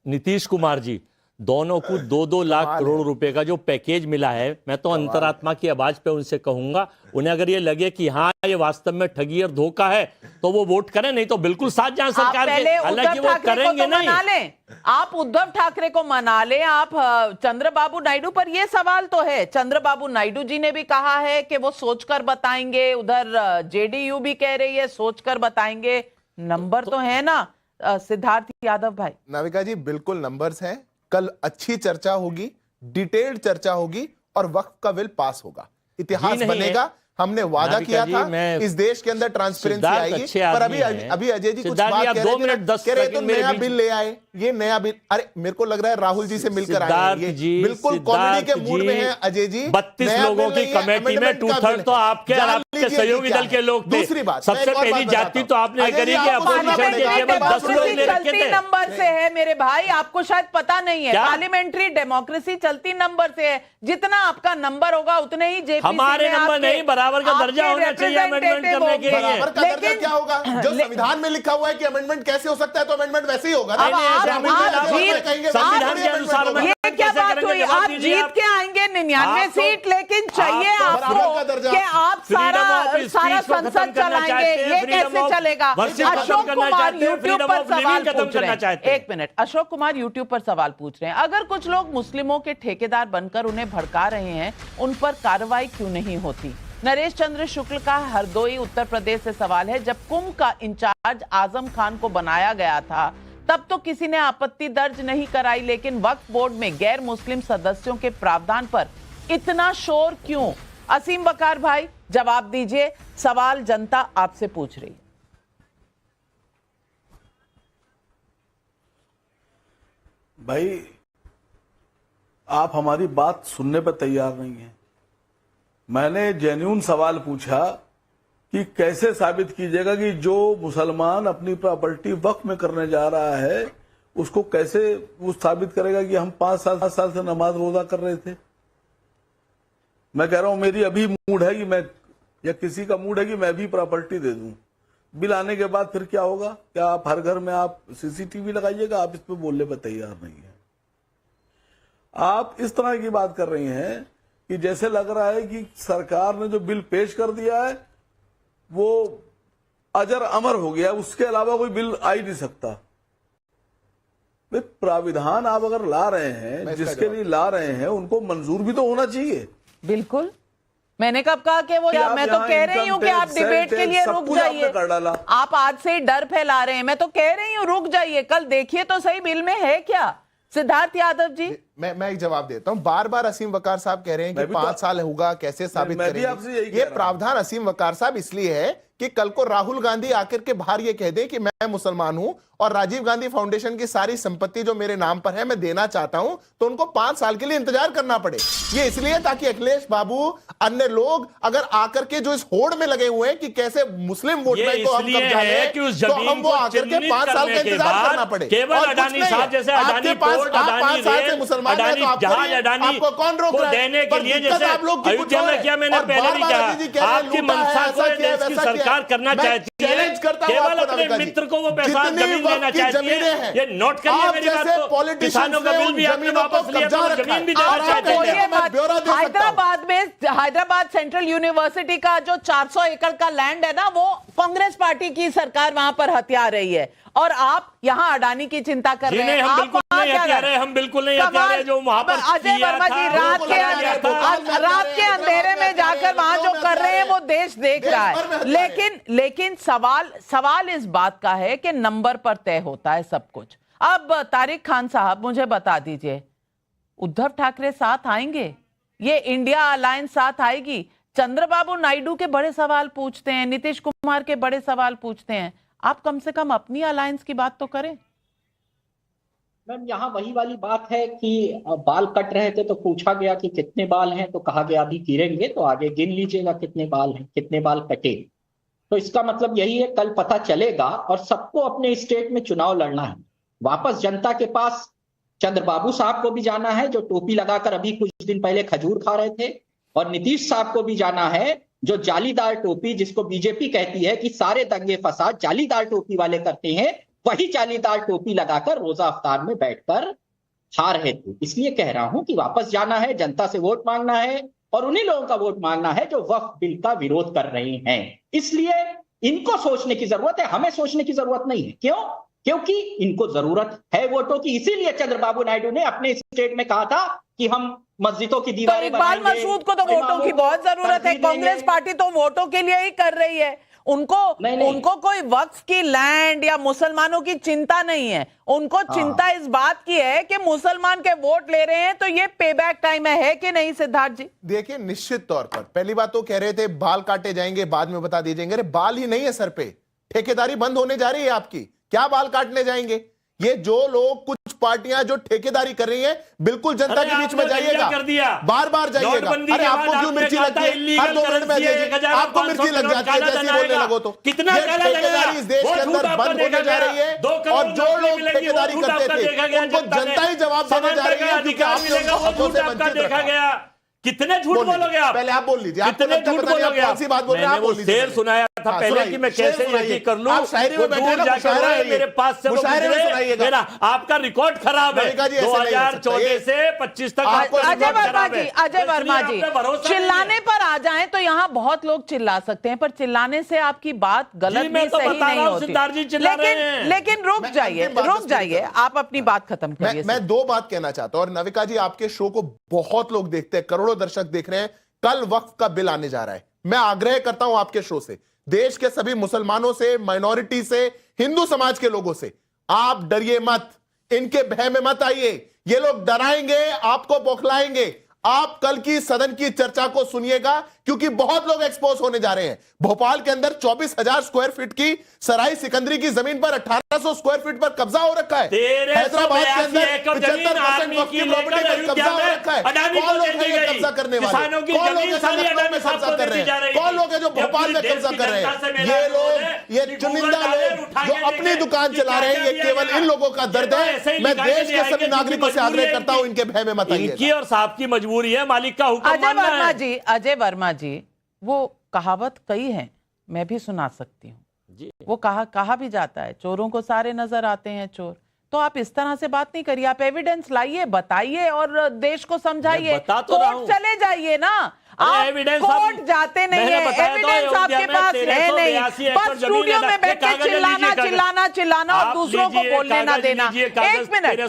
नीतीश कुमार जी दोनों को 2-2 लाख करोड़ रुपए का जो पैकेज मिला है, मैं तो अंतरात्मा की आवाज पे उनसे कहूंगा, उन्हें अगर ये लगे कि हाँ ये वास्तव में ठगी और धोखा है तो वो वोट करें, नहीं तो बिल्कुल साथ जाएं सरकार के। हालांकि वो करेंगे नहीं। आप उद्धव ठाकरे को मना लें, आप चंद्रबाबू नायडू पर ये सवाल तो है। चंद्रबाबू नायडू जी ने भी कहा है कि वो सोचकर बताएंगे, उधर जेडीयू भी कह रही है सोचकर बताएंगे। नंबर तो है ना सिद्धार्थ यादव भाई? नाविका जी, बिल्कुल नंबर्स हैं। कल अच्छी चर्चा होगी, डिटेल्ड चर्चा होगी और वक्फ का बिल पास होगा, इतिहास बनेगा। हमने वादा किया था इस देश के अंदर ट्रांसपेरेंसी आएगी, पर अभी अजय जी कुछ बात कह रहे तो नया बिल ले आए, ये नया बिल। अरे मेरे को लग रहा है राहुल जी से मिलकर आए, बिल्कुल कॉमेडी के मूड में है अजय जी। 32 लोगों की कमेटी में 2/3 तो आपके सहयोगी दल के लोग थे। दूसरी बात, सबसे पहली जाति तो आपने करी कि अपोजिशन के केवल 10 लोग ले रखे थे। नंबर से है मेरे भाई, आपको शायद पता नहीं है, पार्लियामेंट्री डेमोक्रेसी चलती नंबर से है। जितना आपका नंबर होगा उतने ही जेपी हमारे नंबर नहीं, बराबर का दर्जा होना चाहिए अमेंडमेंट करने के लिए। बराबर का दर्जा क्या होगा? जो संविधान में लिखा हुआ है कि अमेंडमेंट कैसे हो सकता है तो अमेंडमेंट वैसे ही होगा। संविधान के अनुसार ये क्या बात हुई? आप जीत के आएंगे 99 सीट, लेकिन चाहिए आपको कि आप सारा संसद चलाएंगे, ये कैसे चलेगा? अशोक कुमार यूट्यूब पर सवाल पूछ रहे हैं। एक मिनट, अशोक कुमार यूट्यूब पर सवाल पूछ रहे हैं, अगर कुछ लोग मुस्लिमों के ठेकेदार बनकर उन्हें भड़का रहे हैं, उन पर कार्रवाई क्यों नहीं होती? नरेश चंद्र शुक्ल का हरदोई उत्तर प्रदेश से सवाल है, जब कुंभ का इंचार्ज आजम खान को बनाया गया था तब तो किसी ने आपत्ति दर्ज नहीं कराई, लेकिन वक्फ बोर्ड में गैर मुस्लिम सदस्यों के प्रावधान पर इतना शोर क्यों? असीम वकार भाई जवाब दीजिए, सवाल जनता आपसे पूछ रही है। भाई, आप हमारी बात सुनने पर तैयार नहीं है। मैंने जेन्युइन सवाल पूछा कि कैसे साबित कीजिएगा कि जो मुसलमान अपनी प्रॉपर्टी वक्फ में करने जा रहा है उसको कैसे वो साबित करेगा कि हम 5 साल से नमाज रोजा कर रहे थे। मैं कह रहा हूं मेरी अभी मूड है कि मैं, या किसी का मूड है कि मैं भी प्रॉपर्टी दे दूं, बिल आने के बाद फिर क्या होगा? क्या आप हर घर में आप सीसीटीवी लगाइएगा? आप इस पे बोलने पर तैयार नहीं है। आप इस तरह की बात कर रही हैं कि जैसे लग रहा है कि सरकार ने जो बिल पेश कर दिया है वो अजर अमर हो गया, उसके अलावा कोई बिल आ ही नहीं सकता। प्राविधान आप अगर ला रहे हैं, जिसके लिए ला रहे हैं, उनको मंजूर भी तो होना चाहिए। बिल्कुल, मैंने कब कहा कि वो, मैं तो कह रही हूँ कि आप डिबेट के लिए रुक जाइए। आप आज से ही डर फैला रहे हैं, मैं तो कह रही हूँ रुक जाइए, कल देखिए तो सही बिल में है क्या। सिद्धार्थ यादव जी, मैं एक जवाब देता हूं। बार बार असीम वकार साहब कह रहे हैं कि 5 साल होगा, कैसे साबित करेंगे? ये प्रावधान असीम वकार साहब इसलिए है कि कल को राहुल गांधी आकर के बाहर ये कह दे कि मैं मुसलमान हूं और राजीव गांधी फाउंडेशन की सारी संपत्ति जो मेरे नाम पर है मैं देना चाहता हूं, तो उनको 5 साल के लिए इंतजार करना पड़े। ये इसलिए ताकि अखिलेश बाबू, अन्य लोग अगर आकर के जो इस होड़ में लगे हुए हैं कि कैसे मुस्लिम वोट बैंक को हम कब्जा लें, तो हम वो आकर के 5 साल का इंतजार करना पड़े। केवल अडानी साहब जैसे अडानी पोर्ट, अडानी रेल, अडानी जहाज, अडानी आपको कौन रोक रहा है? देने के लिए जैसे अयोध्या में किया, मैंने पहले भी कहा, आपकी मंशा को देश की सरकार सरकार करना चाहती है, केवल अपने मित्र को वो पैसा जमीन देना चाहती है। ये नोट करिए मेरी बात को, किसानों का बिल भी आपने वापस लिया तो जमीन भी देना चाहते हैं। हैदराबाद सेंट्रल यूनिवर्सिटी का जो 400 एकड़ का लैंड है ना, वो कांग्रेस पार्टी की सरकार वहां पर हथिया रही है, और आप यहाँ अडानी की चिंता कर रहे हैं। हम बिल्कुल नहीं हथिया रहे, हम बिल्कुल नहीं हथिया रहे। जो वहां पर अजय वर्मा जी रात के अंधेरे में जाकर वहां जो कर रहे हैं वो देश देख रहा है। लेकिन सवाल इस बात का है कि नंबर पर तय होता है सब कुछ। अब तारिक खान साहब मुझे बता दीजिए, उद्धव ठाकरे साथ आएंगे? ये इंडिया अलायंस साथ आएगी? चंद्रबाबू नायडू के बड़े सवाल पूछते हैं, नीतीश कुमार के बड़े सवाल पूछते हैं। आप कम से कम अपनी अलायंस की बात तो करें। मैम, यहाँ वही वाली बात है कि बाल कट रहे थे तो पूछा गया कि कितने बाल हैं, तो कहा गया अभी गिरेंगे तो आगे गिन लीजिएगा कितने बाल हैं, कितने बाल कटे। तो इसका मतलब यही है, कल पता चलेगा। और सबको अपने स्टेट में चुनाव लड़ना है। वापस जनता के पास चंद्रबाबू साहब को भी जाना है, जो टोपी लगाकर अभी कुछ दिन पहले खजूर खा रहे थे, और नीतीश साहब को भी जाना है, जो जालीदार टोपी, जिसको बीजेपी कहती है कि सारे दंगे फसाद जालीदार टोपी वाले करते हैं, वही जालीदार टोपी लगाकर रोजा अफ्तार में बैठकर खा रहे थे। इसलिए कह रहा हूं कि वापस जाना है, जनता से वोट मांगना है, और उन्हीं लोगों का वोट मांगना है जो वक्फ बिल का विरोध कर रहे हैं। इसलिए इनको सोचने की जरूरत है, हमें सोचने की जरूरत नहीं है। क्यों? क्योंकि इनको जरूरत है वोटों की। इसीलिए चंद्रबाबू नायडू ने अपने स्टेट में कहा था कि हम मस्जिदों की दीवारें इकबाल मसूद को तो वोटों की बहुत जरूरत है। कांग्रेस पार्टी तो वोटों के लिए ही कर रही है। उनको कोई वक्फ की लैंड या मुसलमानों की चिंता नहीं है। उनको चिंता इस बात की है कि मुसलमान के वोट ले रहे हैं, तो ये पे बैक टाइम है कि नहीं सिद्धार्थ जी? देखिए, निश्चित तौर पर पहली बात तो कह रहे थे बाल काटे जाएंगे, बाद में बता दीजिएंगे। अरे बाल ही नहीं है सर पे, ठेकेदारी बंद होने जा रही है आपकी, क्या बाल काटने जाएंगे? ये जो लोग, कुछ पार्टियां जो ठेकेदारी कर रही हैं, बिल्कुल जनता के बीच में जाइएगा, बार बार जाइएगा। अरे आपको क्यों मिर्ची लगती है? हर 2 मिनट में आपको मिर्ची लग जाती है जैसे बोलने लगो तो। कितना ठेकेदारी इस देश के अंदर बंद होने जा रही है, और जो लोग ठेकेदारी करते थे उनको जनता ही जवाब देने जा रही है, क्योंकि आपने उनको हकों से वंचित रखा। कितने झूठ बोलोगे आप? पहले आप बोल लीजिए, कितने झूठ बोलोगे आप? ऐसी बात बोल रहे हैं, आप बोल लीजिए। शेर सुनाया था पहले कि मैं कैसे यकीन कर लूं, आप शायरी में बैठे ना, मुशायरा है मेरे पास से सुनाइएगा। आपका रिकॉर्ड खराब है। 2014 से 25 तक अजय वर्मा जी चिल्लाने पर आ जाएं तो यहाँ बहुत लोग चिल्ला सकते हैं, पर चिल्लाने से आपकी बात गलत भी सही नहीं होती। लेकिन रुक जाइए, आप अपनी बात खत्म करिए। मैं 2 बात कहना चाहता हूं, और नविका जी आपके शो को बहुत लोग देखते हैं, करोड़ों दर्शक देख रहे हैं। कल वक्फ का बिल आने जा रहा है। मैं आग्रह करता हूं आपके शो से, देश के सभी मुसलमानों से, माइनॉरिटी से, हिंदू समाज के लोगों से, आप डरिए मत, इनके भय में मत आइए। ये लोग डराएंगे, आपको बौखलाएंगे। आप कल की सदन की चर्चा को सुनिएगा, क्योंकि बहुत लोग एक्सपोज होने जा रहे हैं। भोपाल के अंदर 24,000 स्क्वायर फीट की सराय सिकंदरी की जमीन पर 1800 स्क्वायर फीट पर कब्जा हो रखा है। हैदराबाद के अंदर 75% वक्फ की प्रॉपर्टी पर कब्जा हो रखा है। कौन लोग हैं ये कब्जा करने वाले? कौन लोग हैं लखनऊ में कब्जा कर रहे हैं? कौन लोग हैं जो भोपाल में कब्जा कर रहे हैं? ये लोग, ये चुनिंदा लोग जो अपनी दुकान चला रहे हैं, ये केवल इन लोगों का दर्द है। मैं देश के सभी नागरिकों से आग्रह करता हूं, इनके भय में मत आइए। इनकी और साहब की मजबूरी है, मालिक का हुक्म मानना है। अजय वर्मा जी, वो कहावत कई है, मैं भी सुना सकती हूँ। वो कहा भी जाता है, चोरों को सारे नजर आते हैं चोर। तो आप इस तरह से बात नहीं करिए, आप एविडेंस लाइए, बताइए और देश को समझाइए। कोर्ट चले जाइए ना, आप कोर्ट जाते नहीं है, एविडेंस आपके पास है नहीं, बस स्टूडियो में बैठ के चिल्लाना और दूसरों को बोलने ना देना। एक मिनट,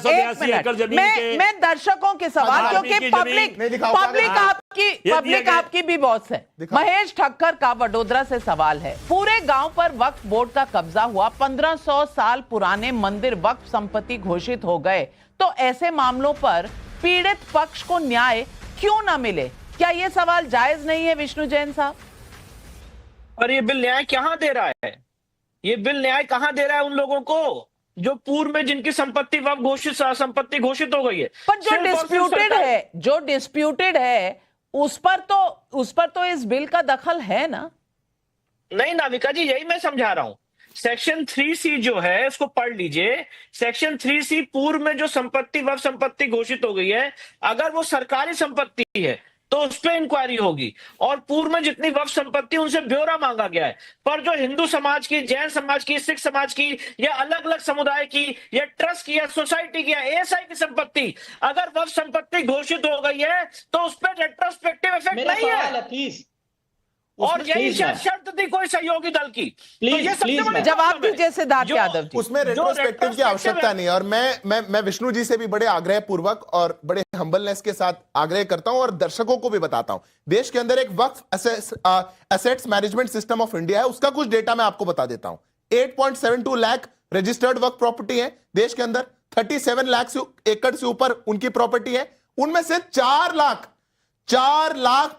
मैं दर्शकों के सवाल, क्योंकि पब्लिक आपकी भी बॉस है। महेश ठक्कर का वडोदरा से सवाल है, पूरे गांव पर वक्फ बोर्ड का कब्जा हुआ, 1500 साल पुराने मंदिर वक्फ संपत्ति घोषित हो गए, तो ऐसे मामलों पर पीड़ित पक्ष को न्याय क्यों न मिले? क्या यह सवाल जायज नहीं है विष्णु जैन साहब? और ये बिल न्याय कहां दे रहा है? ये बिल न्याय कहां दे रहा है उन लोगों को जो पूर्व में जिनकी संपत्ति संपत्ति घोषित हो गई है? पर जो डिस्प्यूटेड है उस पर तो इस बिल का दखल है ना? नहीं नाविका जी, यही मैं समझा रहा हूं। सेक्शन 3C जो है उसको पढ़ लीजिए। सेक्शन 3C पूर्व में जो संपत्ति वक्फ संपत्ति घोषित हो गई है, अगर वो सरकारी संपत्ति है तो उस पर इंक्वायरी होगी। और पूर्व में जितनी वक्फ संपत्ति उनसे ब्यौरा मांगा गया है, पर जो हिंदू समाज की, जैन समाज की, सिख समाज की या अलग अलग समुदाय की या ट्रस्ट की या सोसाइटी की या एएसआई की संपत्ति अगर वक्फ संपत्ति घोषित हो गई है तो उस पर रेट्रोस्पेक्टिव इफेक्ट नहीं है। और यही शर्त थी कोई सहयोगी दल की। तो ये सबसे बड़ी जवाब दीजिए सिद्धार्थ यादव जी। उसमें रेट्रोस्पेक्टिव की आवश्यकता नहीं है। और मैं विष्णु जी से भी बड़े आग्रह पूर्वक और बड़े हम्बलनेस के साथ आग्रह करता हूं और दर्शकों को भी बताता हूं, देश के अंदर एक वक्फ assets management system of India है, उसका कुछ डेटा मैं आपको बता देता हूं। 8.72 लाख रजिस्टर्ड वक्फ प्रॉपर्टी है देश के अंदर, 37 लाख एकड़ से ऊपर उनकी प्रॉपर्टी है, उनमें से 4 लाख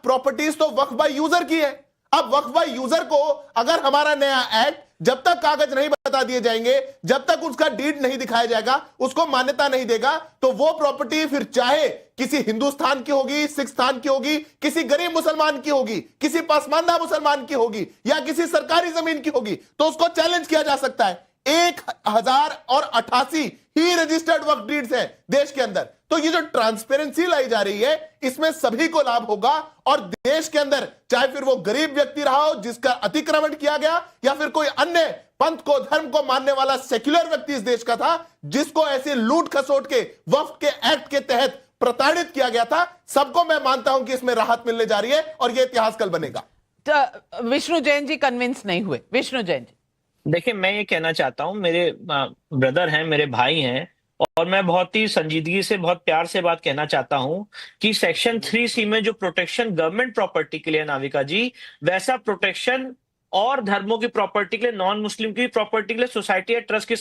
प्रॉपर्टीज तो वक्फ बाय यूजर की है। अब वक्फ बाय यूजर को अगर हमारा नया एक्ट जब तक कागज नहीं बता दिए जाएंगे, जब तक उसका डीड नहीं दिखाया जाएगा, उसको मान्यता नहीं देगा, तो वो प्रॉपर्टी फिर चाहे किसी हिंदुस्तान की होगी, सिख स्थान की होगी, किसी गरीब मुसलमान की होगी, किसी पसमानदा मुसलमान की होगी या किसी सरकारी जमीन की होगी, तो उसको चैलेंज किया जा सकता है। 1088 ही रजिस्टर्ड वक्फ डीड्स हैं देश के अंदर। तो ये जो ट्रांसपेरेंसी लाई जा रही है, इसमें सभी को लाभ होगा। और देश के अंदर चाहे फिर वो गरीब व्यक्ति रहा हो जिसका अतिक्रमण किया गया, या फिर कोई अन्य पंथ को, धर्म को मानने वाला सेक्युलर व्यक्ति इस देश का था जिसको ऐसे लूट खसोट के वक्फ के एक्ट के तहत प्रताड़ित किया गया था, सबको मैं मानता हूं कि इसमें राहत मिलने जा रही है और यह इतिहास कल बनेगा। विष्णु जैन जी कन्विंस नहीं हुए। विष्णु जैन जी, देखिए, मैं ये कहना चाहता हूं, मेरे ब्रदर हैं, मेरे भाई हैं, और मैं बहुत ही संजीदगी से, बहुत प्यार से बात कहना चाहता हूं कि सेक्शन 3C में जो प्रोटेक्शन गवर्नमेंट प्रॉपर्टी के लिए नाविका जी, वैसा प्रोटेक्शन और धर्मों की प्रॉपर्टी के लिए, नॉन मुस्लिम की प्रॉपर्टी के लिए, सोसाइटी या ट्रस्ट की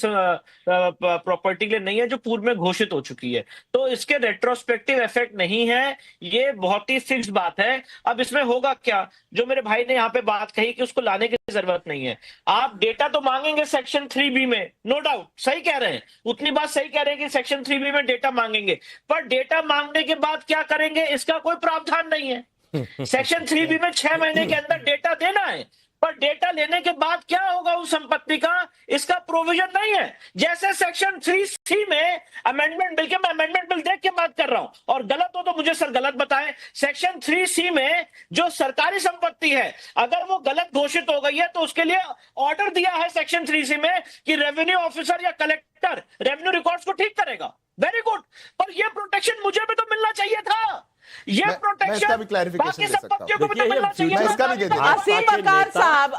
प्रॉपर्टी के लिए नहीं है, जो पूर्व में घोषित हो चुकी है। तो इसके रेट्रोस्पेक्टिव इफेक्ट नहीं है, ये बहुत ही फिक्स बात है। अब इसमें होगा क्या, जो मेरे भाई ने यहाँ पे बात कही कि उसको लाने की जरूरत नहीं है। आप डेटा तो मांगेंगे सेक्शन 3B में, नो डाउट, सही कह रहे हैं, उतनी बात सही कह रहे हैं कि सेक्शन 3B में डेटा मांगेंगे, पर डेटा मांगने के बाद क्या करेंगे इसका कोई प्रावधान नहीं है। सेक्शन 3B में 6 महीने के अंदर डेटा देना है, पर डेटा लेने के बाद क्या होगा उस संपत्ति का, इसका प्रोविजन नहीं है। जैसे सेक्शन 3C में अमेंडमेंट बिल के, मैं अमेंडमेंट बिल देख के बात कर रहा हूं और गलत हो तो मुझे सर गलत बताएं। सेक्शन 3C में जो सरकारी संपत्ति है, अगर वो गलत घोषित हो गई है तो उसके लिए ऑर्डर दिया है सेक्शन 3C में कि रेवेन्यू ऑफिसर या कलेक्टर रेवेन्यू रिकॉर्ड्स को ठीक करेगा। वेरी गुड, पर यह प्रोटेक्शन मुझे भी तो मिलना चाहिए था। ये प्रोटेक्शन बाकी संपत्तियों को भी तो मिलना चाहिए।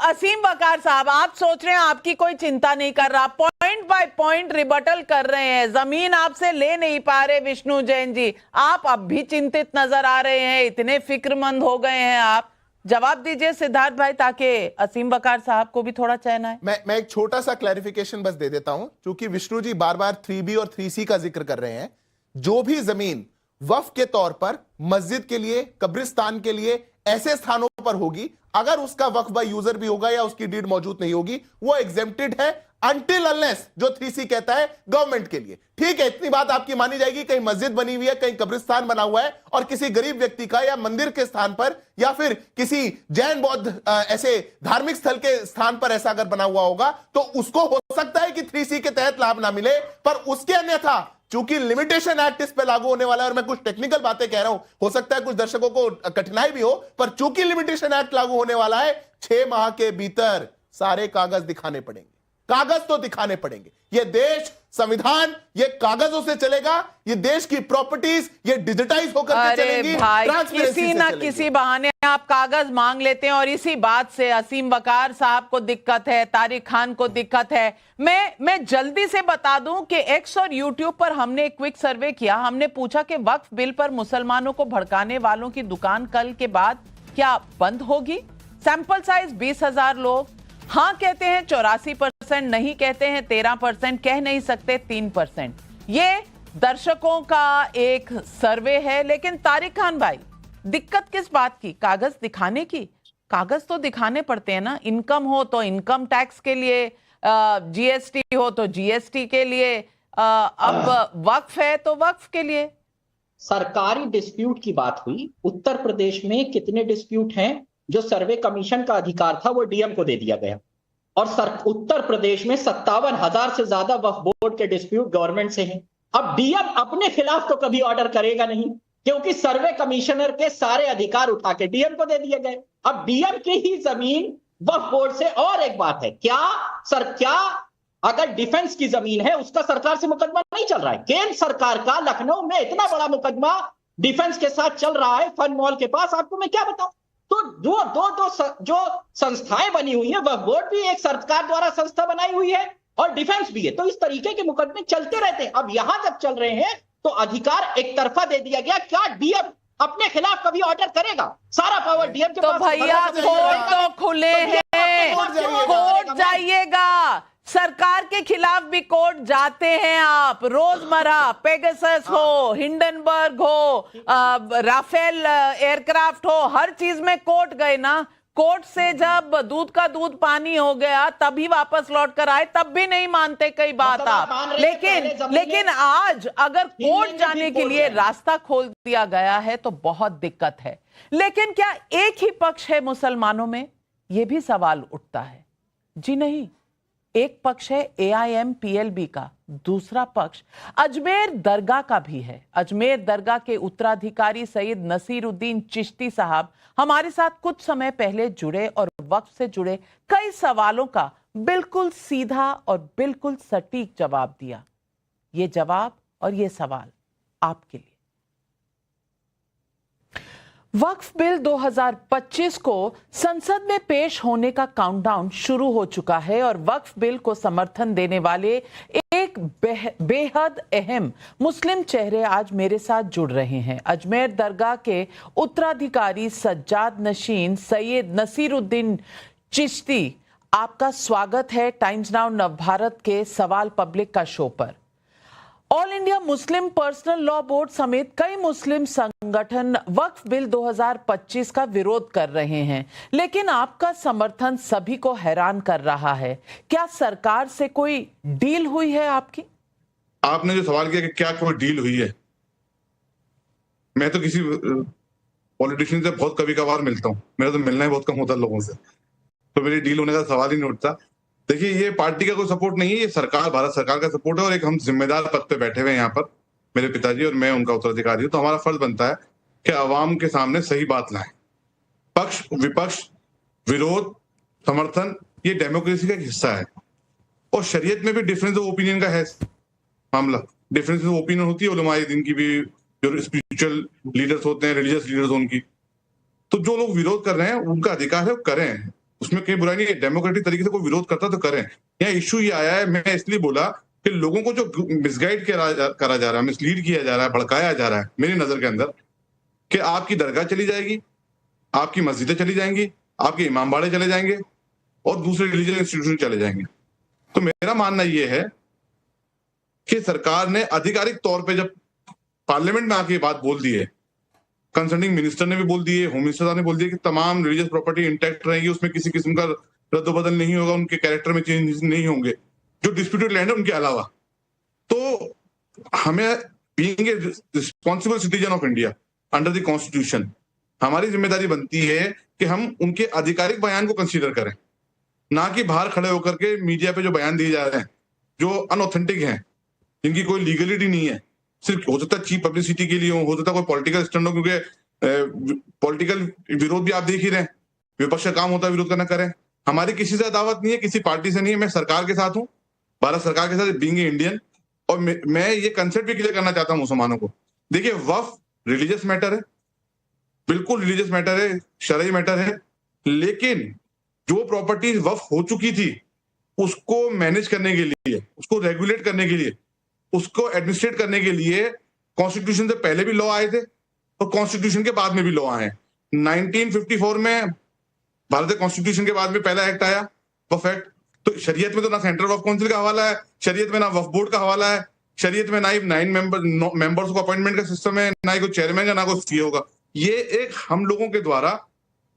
असीम वकार साहब, आप सोच रहे हैं आपकी कोई चिंता नहीं कर रहा, पॉइंट बाय पॉइंट रिबटल कर रहे हैं, जमीन आपसे ले नहीं पा रहे। विष्णु जैन जी, आप अब भी चिंतित नजर आ रहे हैं, इतने फिक्रमंद हो गए हैं आप। जवाब दीजिए सिद्धार्थ भाई, ताकि असीम वकार साहब को भी थोड़ा चैन आए। मैं एक छोटा सा क्लैरिफिकेशन बस दे देता हूं, क्योंकि विष्णु जी बार बार 3B और 3C का जिक्र कर रहे हैं। जो भी जमीन वक्फ के तौर पर मस्जिद के लिए, कब्रिस्तान के लिए, ऐसे स्थानों पर होगी, अगर उसका वक्फ बाय यूजर भी होगा या उसकी डीड मौजूद नहीं होगी, वो एग्जेम्प्टेड है अनटिल अनलेस जो 3C कहता है गवर्नमेंट के लिए। ठीक है, इतनी बात आपकी मानी जाएगी। कहीं मस्जिद बनी हुई है, कहीं कब्रिस्तान बना हुआ है और किसी गरीब व्यक्ति का या मंदिर के स्थान पर या फिर किसी जैन बौद्ध ऐसे धार्मिक स्थल के स्थान पर ऐसा अगर बना हुआ होगा, तो उसको हो सकता है कि 3C के तहत लाभ ना मिले। पर उसके अन्यथा चूंकि लिमिटेशन एक्ट इस पे लागू होने वाला है, और मैं कुछ टेक्निकल बातें कह रहा हूं, हो सकता है कुछ दर्शकों को कठिनाई भी हो, पर चूंकि लिमिटेशन एक्ट लागू होने वाला है, 6 माह के भीतर सारे कागज दिखाने पड़ेंगे। कागज तो दिखाने पड़ेंगे। ये देश, संविधान, ये कागजों से चलेगा। ये देश की प्रॉपर्टीज ये डिजिटाइज होकर के चलेंगी। किसी ना किसी बहाने आप कागज मांग लेते हैं, और इसी बात से असीम वकार साहब को दिक्कत है, तारिक खान को दिक्कत है। मैं जल्दी से बता दूं कि एक्स और यूट्यूब पर हमने एक क्विक सर्वे किया। हमने पूछा कि वक्फ बिल पर मुसलमानों को भड़काने वालों की दुकान कल के बाद क्या बंद होगी। सैंपल साइज 20,000 लोग हाँ कहते हैं 84%, नहीं कहते हैं 13%, कह नहीं सकते 3%। ये दर्शकों का एक सर्वे है। लेकिन तारिक खान भाई, दिक्कत किस बात की? कागज दिखाने की। कागज तो दिखाने पड़ते हैं ना। इनकम हो तो इनकम टैक्स के लिए, जीएसटी हो तो जीएसटी के लिए, अब वक्फ है तो वक्फ के लिए। सरकारी डिस्प्यूट की बात हुई। उत्तर प्रदेश में कितने डिस्प्यूट हैं? जो सर्वे कमीशन का अधिकार था वो डीएम को दे दिया गया, और उत्तर प्रदेश में 57,000 से ज्यादा वक्फ बोर्ड के डिस्प्यूट गवर्नमेंट से हैं। अब डीएम अपने खिलाफ तो कभी ऑर्डर करेगा नहीं, क्योंकि सर्वे कमिश्नर के सारे अधिकार उठा के डीएम को दे दिए गए। अब डीएम की ही जमीन वक्फ बोर्ड से, और एक बात है, क्या अगर डिफेंस की जमीन है उसका सरकार से मुकदमा नहीं चल रहा है? केंद्र सरकार का लखनऊ में इतना बड़ा मुकदमा डिफेंस के साथ चल रहा है, फन मॉल के पास, आपको मैं क्या बताऊं। तो दो जो संस्थाएं बनी हुई है, वह बोर्ड भी एक सरकार द्वारा संस्था बनाई हुई है और डिफेंस भी है, तो इस तरीके के मुकदमे चलते रहते हैं। अब यहां जब चल रहे हैं तो अधिकार एक तरफा दे दिया गया। क्या डीएम अपने खिलाफ कभी ऑर्डर करेगा? सारा पावर डीएम के पास। तो भैया कोर्ट तो खुले हैं, कोर्ट जाइएगा, सरकार के खिलाफ भी कोर्ट जाते हैं आप रोजमर्रा। पेगासस हो, हिंडनबर्ग हो, राफेल एयरक्राफ्ट हो, हर चीज में कोर्ट गए ना। कोर्ट से जब दूध का दूध पानी हो गया तभी वापस लौट कर आए, तब भी नहीं मानते कई बात आप। लेकिन आज अगर कोर्ट जाने के लिए रास्ता खोल दिया गया है तो बहुत दिक्कत है। लेकिन क्या एक ही पक्ष है मुसलमानों में? यह भी सवाल उठता है। जी नहीं, एक पक्ष है AIM-PLB का, दूसरा पक्ष अजमेर दरगाह का भी है। अजमेर दरगाह के उत्तराधिकारी सैयद नसीरुद्दीन चिश्ती साहब हमारे साथ कुछ समय पहले जुड़े और वक्फ से जुड़े कई सवालों का बिल्कुल सीधा और बिल्कुल सटीक जवाब दिया। ये जवाब और ये सवाल आपके लिए। वक्फ बिल 2025 को संसद में पेश होने का काउंटडाउन शुरू हो चुका है और वक्फ बिल को समर्थन देने वाले एक बेहद अहम मुस्लिम चेहरे आज मेरे साथ जुड़ रहे हैं। अजमेर दरगाह के उत्तराधिकारी सज्जाद नशीन सैयद नसीरुद्दीन चिश्ती, आपका स्वागत है टाइम्स नाउ नवभारत के सवाल पब्लिक का शो पर। All India Muslim personal law board समेत कई मुस्लिम संगठन वक्फ बिल 2025 का विरोध कर रहे हैं, लेकिन आपका समर्थन सभी को हैरान कर रहा है। क्या सरकार से कोई डील हुई है आपकी? आपने जो सवाल किया कि क्या कोई डील हुई है, मैं तो किसी पॉलिटिशियन से बहुत कभी कभार मिलता हूँ, मेरा तो मिलना ही बहुत कम होता है लोगों से, तो मेरी डील होने का सवाल ही नहीं उठता। देखिए, ये पार्टी का कोई सपोर्ट नहीं है, ये सरकार, भारत सरकार का सपोर्ट है और एक हम जिम्मेदार पद पे बैठे हुए हैं यहाँ पर, मेरे पिताजी और मैं उनका उत्तराधिकारी हूँ, तो हमारा फर्ज बनता है कि आवाम के सामने सही बात लाएं। पक्ष विपक्ष, विरोध समर्थन, ये डेमोक्रेसी का एक हिस्सा है और शरीयत में भी डिफरेंस ऑफ ओपिनियन का है मामला। डिफरेंस ऑफ ओपिनियन होती है उलमाए दिन की भी, जो स्पिरिचुअल लीडर्स होते हैं, रिलीजियस लीडर्स उनकी। तो जो लोग विरोध कर रहे हैं उनका अधिकार है, करें, उसमें कोई बुराई नहीं है। डेमोक्रेटिक तरीके से कोई विरोध करता तो करें। यहाँ इश्यू ये आया है, मैं इसलिए बोला कि लोगों को जो मिसगाइड करा जा रहा है, मिसलीड किया जा रहा है, भड़काया जा रहा है मेरी नजर के अंदर, कि आपकी दरगाह चली जाएगी, आपकी मस्जिदें चली जाएंगी, आपके इमाम बाड़े चले जाएंगे और दूसरे रिलीजियस इंस्टीट्यूशन चले जाएंगे। तो मेरा मानना यह है कि सरकार ने आधिकारिक तौर पर जब पार्लियामेंट में आके बात बोल दी है, कंसर्निंग मिनिस्टर ने भी बोल दिए, होम मिनिस्टर साहब ने बोल दिया कि तमाम रिलीजियस प्रॉपर्टी इंटैक्ट रहेगी, उसमें किसी किस्म का रद्दोबदल नहीं होगा, उनके कैरेक्टर में चेंज नहीं होंगे, जो डिस्प्यूटेड लैंड है उनके अलावा। तो हमें being a responsible citizen of India under the constitution, हमारी जिम्मेदारी बनती है कि हम उनके आधिकारिक बयान को कंसीडर करें, ना कि बाहर खड़े होकर के मीडिया पे जो बयान दिए जा रहे हैं जो अनऑथेंटिक हैं, जिनकी कोई लीगलिटी नहीं है, सिर्फ हो सकता है चीप पब्लिसिटी के लिए हो सकता है कोई पॉलिटिकल स्टैंड हो, क्योंकि पॉलिटिकल विरोध भी आप देख ही रहे हैं, विपक्ष का काम होता है विरोध करना, करें। हमारी किसी से दावत नहीं है, किसी पार्टी से नहीं है, मैं सरकार के साथ हूँ, भारत सरकार के साथ बीइंग इंडियन। और मैं ये कंसेप्ट भी क्लियर करना चाहता हूँ मुसलमानों को। देखिए, वक्फ रिलीजियस मैटर है, बिल्कुल रिलीजियस मैटर है, शरई मैटर है, लेकिन जो प्रॉपर्टी वक्फ हो चुकी थी उसको मैनेज करने के लिए, उसको रेगुलेट करने के लिए, उसको एडमिनिस्ट्रेट करने के लिए कॉन्स्टिट्यूशन से पहले भी लॉ आए थे और कॉन्स्टिट्यूशन के बाद में भी लॉ आए हैं। 1954 में भारतीय कॉन्स्टिट्यूशन के बाद में पहला एक्ट आया, वक्फ एक्ट। तो शरीयत में तो ना सेंट्रल वक्फ काउंसिल का हवाला है, शरीयत में ना वक्फ बोर्ड का हवाला है, शरीयत में ना ही 9 मेंबर्स को अपॉइंटमेंट का सिस्टम है, ना ही कोई चेयरमैन का, ना कोई सीए होगा। ये एक हम लोगों के द्वारा,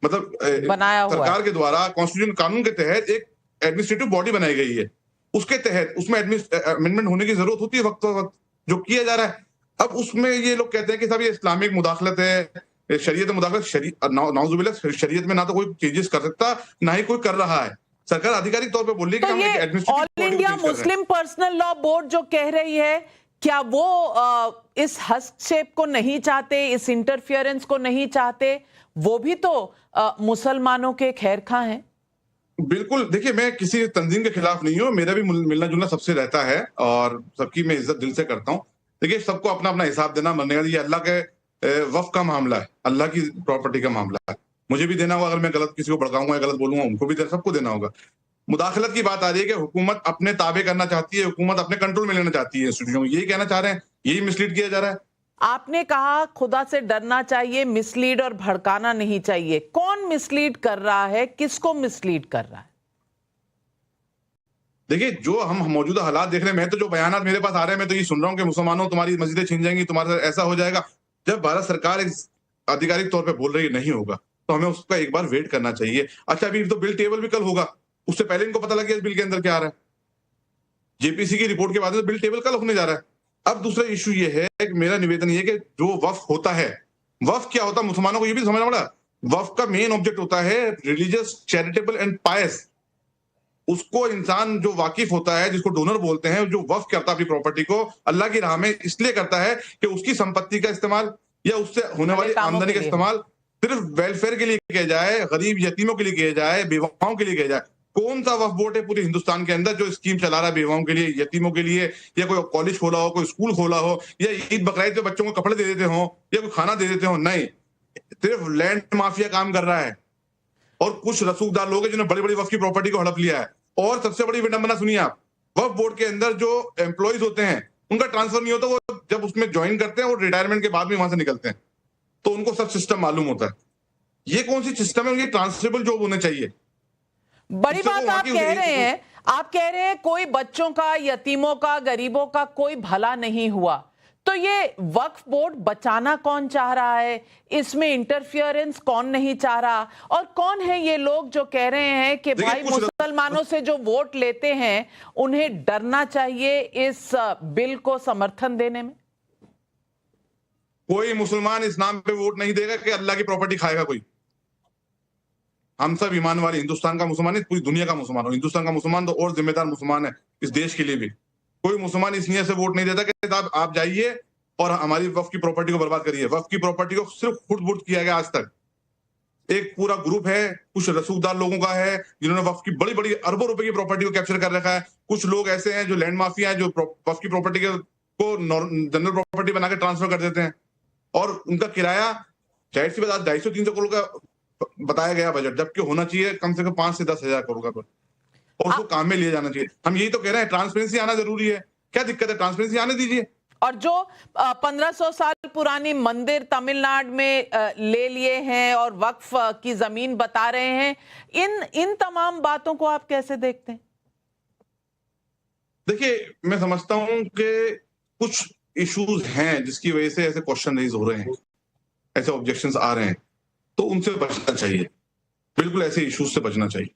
मतलब बनाया सरकार के द्वारा कॉन्स्टिट्यूशन कानून के तहत एक एडमिनिस्ट्रेटिव बॉडी बनाई गई है, उसके तहत उसमें अमेंडमेंट होने की जरूरत होती है वक्त वक्त, जो किया जा रहा है। अब उसमें ये लोग कहते हैं कि सब ये इस्लामिक मुदाखलत है, शरीयत मुदाखलत, नाउजुबिल्लाह, शरीयत में ना तो कोई चेंजेस कर सकता, ना ही कोई कर रहा है। सरकार आधिकारिक तौर पे बोल रही है कि हम एक administrative all India Muslim personal law board जो कह रही है क्या वो इस हस्तक्षेप को नहीं चाहते, इस इंटरफियरेंस को नहीं चाहते? वो भी तो मुसलमानों के खैरखा हैं। बिल्कुल, देखिए मैं किसी तंजीम के खिलाफ नहीं हूँ, मेरा भी मिलना जुलना सबसे रहता है और सबकी मैं इज्जत दिल से करता हूँ। देखिए सबको अपना अपना हिसाब देना मरने का, ये अल्लाह के वफ़ का मामला है, अल्लाह की प्रॉपर्टी का मामला है। मुझे भी देना होगा, अगर मैं गलत किसी को भड़काऊंगा या गलत बोलूंगा उनको भी सबको देना होगा। मुदाखलत की बात आ रही है कि हुकूमत अपने ताबे करना चाहती है, हुकूमत अपने कंट्रोल में लेना चाहती है इंस्टीट्यूशन को, यही कहना चाह रहे हैं, यही मिसलीड किया जा रहा है। आपने कहा खुदा से डरना चाहिए, मिसलीड और भड़काना नहीं चाहिए। कौन मिसलीड कर रहा है, किसको मिसलीड कर रहा है? देखिए जो हम मौजूदा हालात देख रहे हैं, मैं तो जो बयानात मेरे पास आ रहे हैं मैं तो ये सुन रहा हूँ कि मुसलमानों तुम्हारी मस्जिदें छीन जाएंगी, तुम्हारे साथ ऐसा हो जाएगा। जब भारत सरकार एक आधिकारिक तौर पे बोल रही है नहीं होगा, तो हमें उसका एक बार वेट करना चाहिए। अच्छा अभी तो बिल टेबल भी कल होगा, उससे पहले इनको पता लग गया इस बिल के अंदर क्या आ रहा है। जेपीसी की रिपोर्ट के बाद बिल टेबल कल होने जा रहा है। अब दूसरा इशू ये है कि मेरा निवेदन ये कि जो वक्फ होता है, वक्फ क्या होता है मुसलमानों को ये भी समझना पड़ा। वक्फ का मेन ऑब्जेक्ट होता है रिलीजियस, चैरिटेबल एंड पायस। उसको इंसान जो वाकिफ होता है, जिसको डोनर बोलते हैं, जो वक्फ करता है अपनी प्रॉपर्टी को अल्लाह की राह में, इसलिए करता है कि उसकी संपत्ति का इस्तेमाल या उससे होने वाली आमदनी का इस्तेमाल सिर्फ वेलफेयर के लिए किया जाए, गरीब यतीमों के लिए किया जाए, बेवाओं के लिए किया जाए। कौन सा वक्फ बोर्ड है पूरे हिंदुस्तान के अंदर जो स्कीम चला रहा है बेवाओं के लिए, यतीमों के लिए, या कोई कॉलेज खोला हो, कोई स्कूल खोला हो, या ईद बकरीद पे बच्चों को कपड़े दे देते हो या कोई खाना दे देते हो? नहीं, सिर्फ लैंड माफिया काम कर रहा है और कुछ रसूखदार लोग हैं जिन्होंने बड़ी बड़ी वक्फ की प्रॉपर्टी को हड़प लिया है। और सबसे बड़ी विडंबना सुनिए आप, वक्फ बोर्ड के अंदर जो एम्प्लॉइज होते हैं उनका ट्रांसफर नहीं होता, वो जब उसमें ज्वाइन करते हैं और रिटायरमेंट के बाद भी वहां से निकलते हैं, तो उनको सब सिस्टम मालूम होता है। ये कौन सी सिस्टम है? उनकी ट्रांसफरेबल जॉब होने चाहिए। बड़ी बात आप कह रहे हैं, आप कह रहे हैं कोई बच्चों का, यतीमों का, गरीबों का कोई भला नहीं हुआ, तो ये वक्फ बोर्ड बचाना कौन चाह रहा है? इसमें इंटरफियरेंस कौन नहीं चाह रहा? और कौन है ये लोग जो कह रहे हैं कि भाई मुसलमानों से जो वोट लेते हैं उन्हें डरना चाहिए इस बिल को समर्थन देने में? कोई मुसलमान इस नाम पे वोट नहीं देगा कि अल्लाह की प्रॉपर्टी खाएगा कोई। हम सब ईमान वाले, हिंदुस्तान का मुसलमान है, पूरी दुनिया का मुसलमान हो, हिंदुस्तान का मुसलमान तो और जिम्मेदार मुसलमान है इस देश के लिए भी। कोई मुसलमान इस नियत से वोट नहीं देता कि आप जाइए और हमारी वक्फ की प्रॉपर्टी को बर्बाद करिए। वक्फ की प्रॉपर्टी को सिर्फ खुर्द-बुर्द किया गया आज तक। एक पूरा ग्रुप है, कुछ रसूखदार लोगों का है जिन्होंने वक्फ की बड़ी बड़ी अरबों रुपए की प्रॉपर्टी को कैप्चर कर रखा है। कुछ लोग ऐसे हैं जो लैंड माफिया है, जो वक्फ की प्रॉपर्टी को जनरल प्रॉपर्टी बना के ट्रांसफर कर देते हैं और उनका किराया जाहिर सी बात 250-300 करोड़ का बताया गया बजट, जबकि होना चाहिए कम से कम 5 से 10 हजार करोड़ का, और उसको काम में लिया जाना चाहिए। हम यही तो कह रहे हैं, ट्रांसपेरेंसी आना जरूरी है। क्या दिक्कत है? ट्रांसपेरेंसी आने दीजिए। और जो 1500 साल पुरानी मंदिर तमिलनाडु में ले लिए हैं और वक्फ की जमीन बता रहे हैं, इन तमाम बातों को आप कैसे देखते हैं? देखिए मैं समझता हूं कि कुछ इश्यूज हैं जिसकी वजह से ऐसे क्वेश्चन रेज हो रहे हैं, ऐसे ऑब्जेक्शंस आ रहे हैं, तो उनसे बचना चाहिए। बिल्कुल ऐसे इश्यूज से बचना चाहिए।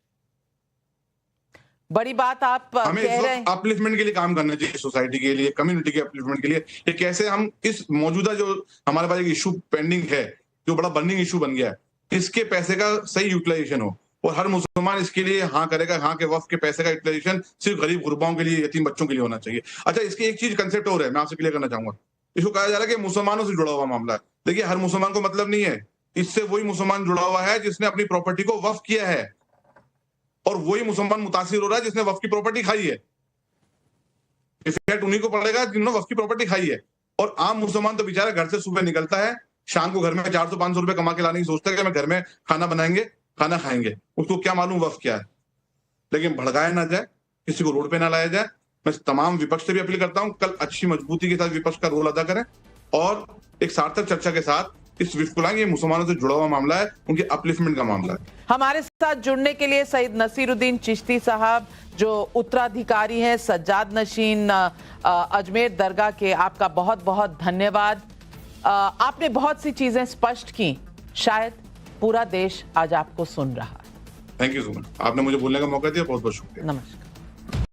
बड़ी बात आप हमें कह रहे हैं, अपलिफ्टमेंट के लिए काम करना चाहिए, सोसाइटी के लिए, कम्युनिटी के अपलिफ्टमेंट के लिए, कि कैसे हम इस मौजूदा जो हमारे पास एक इशू पेंडिंग है, जो बड़ा बर्निंग इशू बन गया है, इसके पैसे का सही यूटिलाइजेशन हो और हर मुसलमान इसके लिए हाँ करेगा। हाँ के वक्फ के पैसे का यूटिलाइजेशन सिर्फ गरीब गुरबाओं के लिए, यतीम बच्चों के लिए होना चाहिए। अच्छा इसकी एक चीज कंसेप्ट और है, मैं आपसे क्लियर करना चाहूंगा। इसको कहा जा रहा है कि मुसलमानों से जुड़ा हुआ मामला है। देखिए हर मुसलमान को मतलब नहीं है, इससे वही मुसलमान जुड़ा हुआ है जिसने अपनी प्रॉपर्टी को वक्फ किया है, और वही मुसलमान मुतासिर हो रहा है जिसने वक्फ की प्रॉपर्टी खाई है। इफेक्ट उन्हीं को पड़ेगा जिन्होंने वक्फ की प्रॉपर्टी खाई है। और आम मुसलमान तो बेचारा घर से सुबह निकलता है, शाम को घर में 400-500 रुपए कमा के लाने की सोचता है कि मैं घर में खाना बनाएंगे, खाना खाएंगे। उसको क्या मालूम वक्फ क्या है। लेकिन भड़काया ना जाए, किसी को रोड पे ना लाया जाए। मैं तमाम विपक्ष से भी अपील करता हूं, कल अच्छी मजबूती के साथ विपक्ष का रोल अदा करें और एक सार्थक चर्चा के साथ इस विश्व को लाएंगे। ये मुसलमानों से जुड़ा हुआ मामला है, उनके अपलिफ्टमेंट का मामला है। हमारे साथ जुड़ने के लिए सईद नसीरुद्दीन चिश्ती साहब, जो उत्तराधिकारी हैं सज्जाद नशीन अजमेर दरगाह के, आपका बहुत बहुत धन्यवाद। आपने बहुत सी चीजें स्पष्ट की, शायद पूरा देश आज आपको सुन रहा है। थैंक यू सो मच, आपने मुझे बोलने का मौका दिया, बहुत बहुत शुक्रिया। नमस्कार।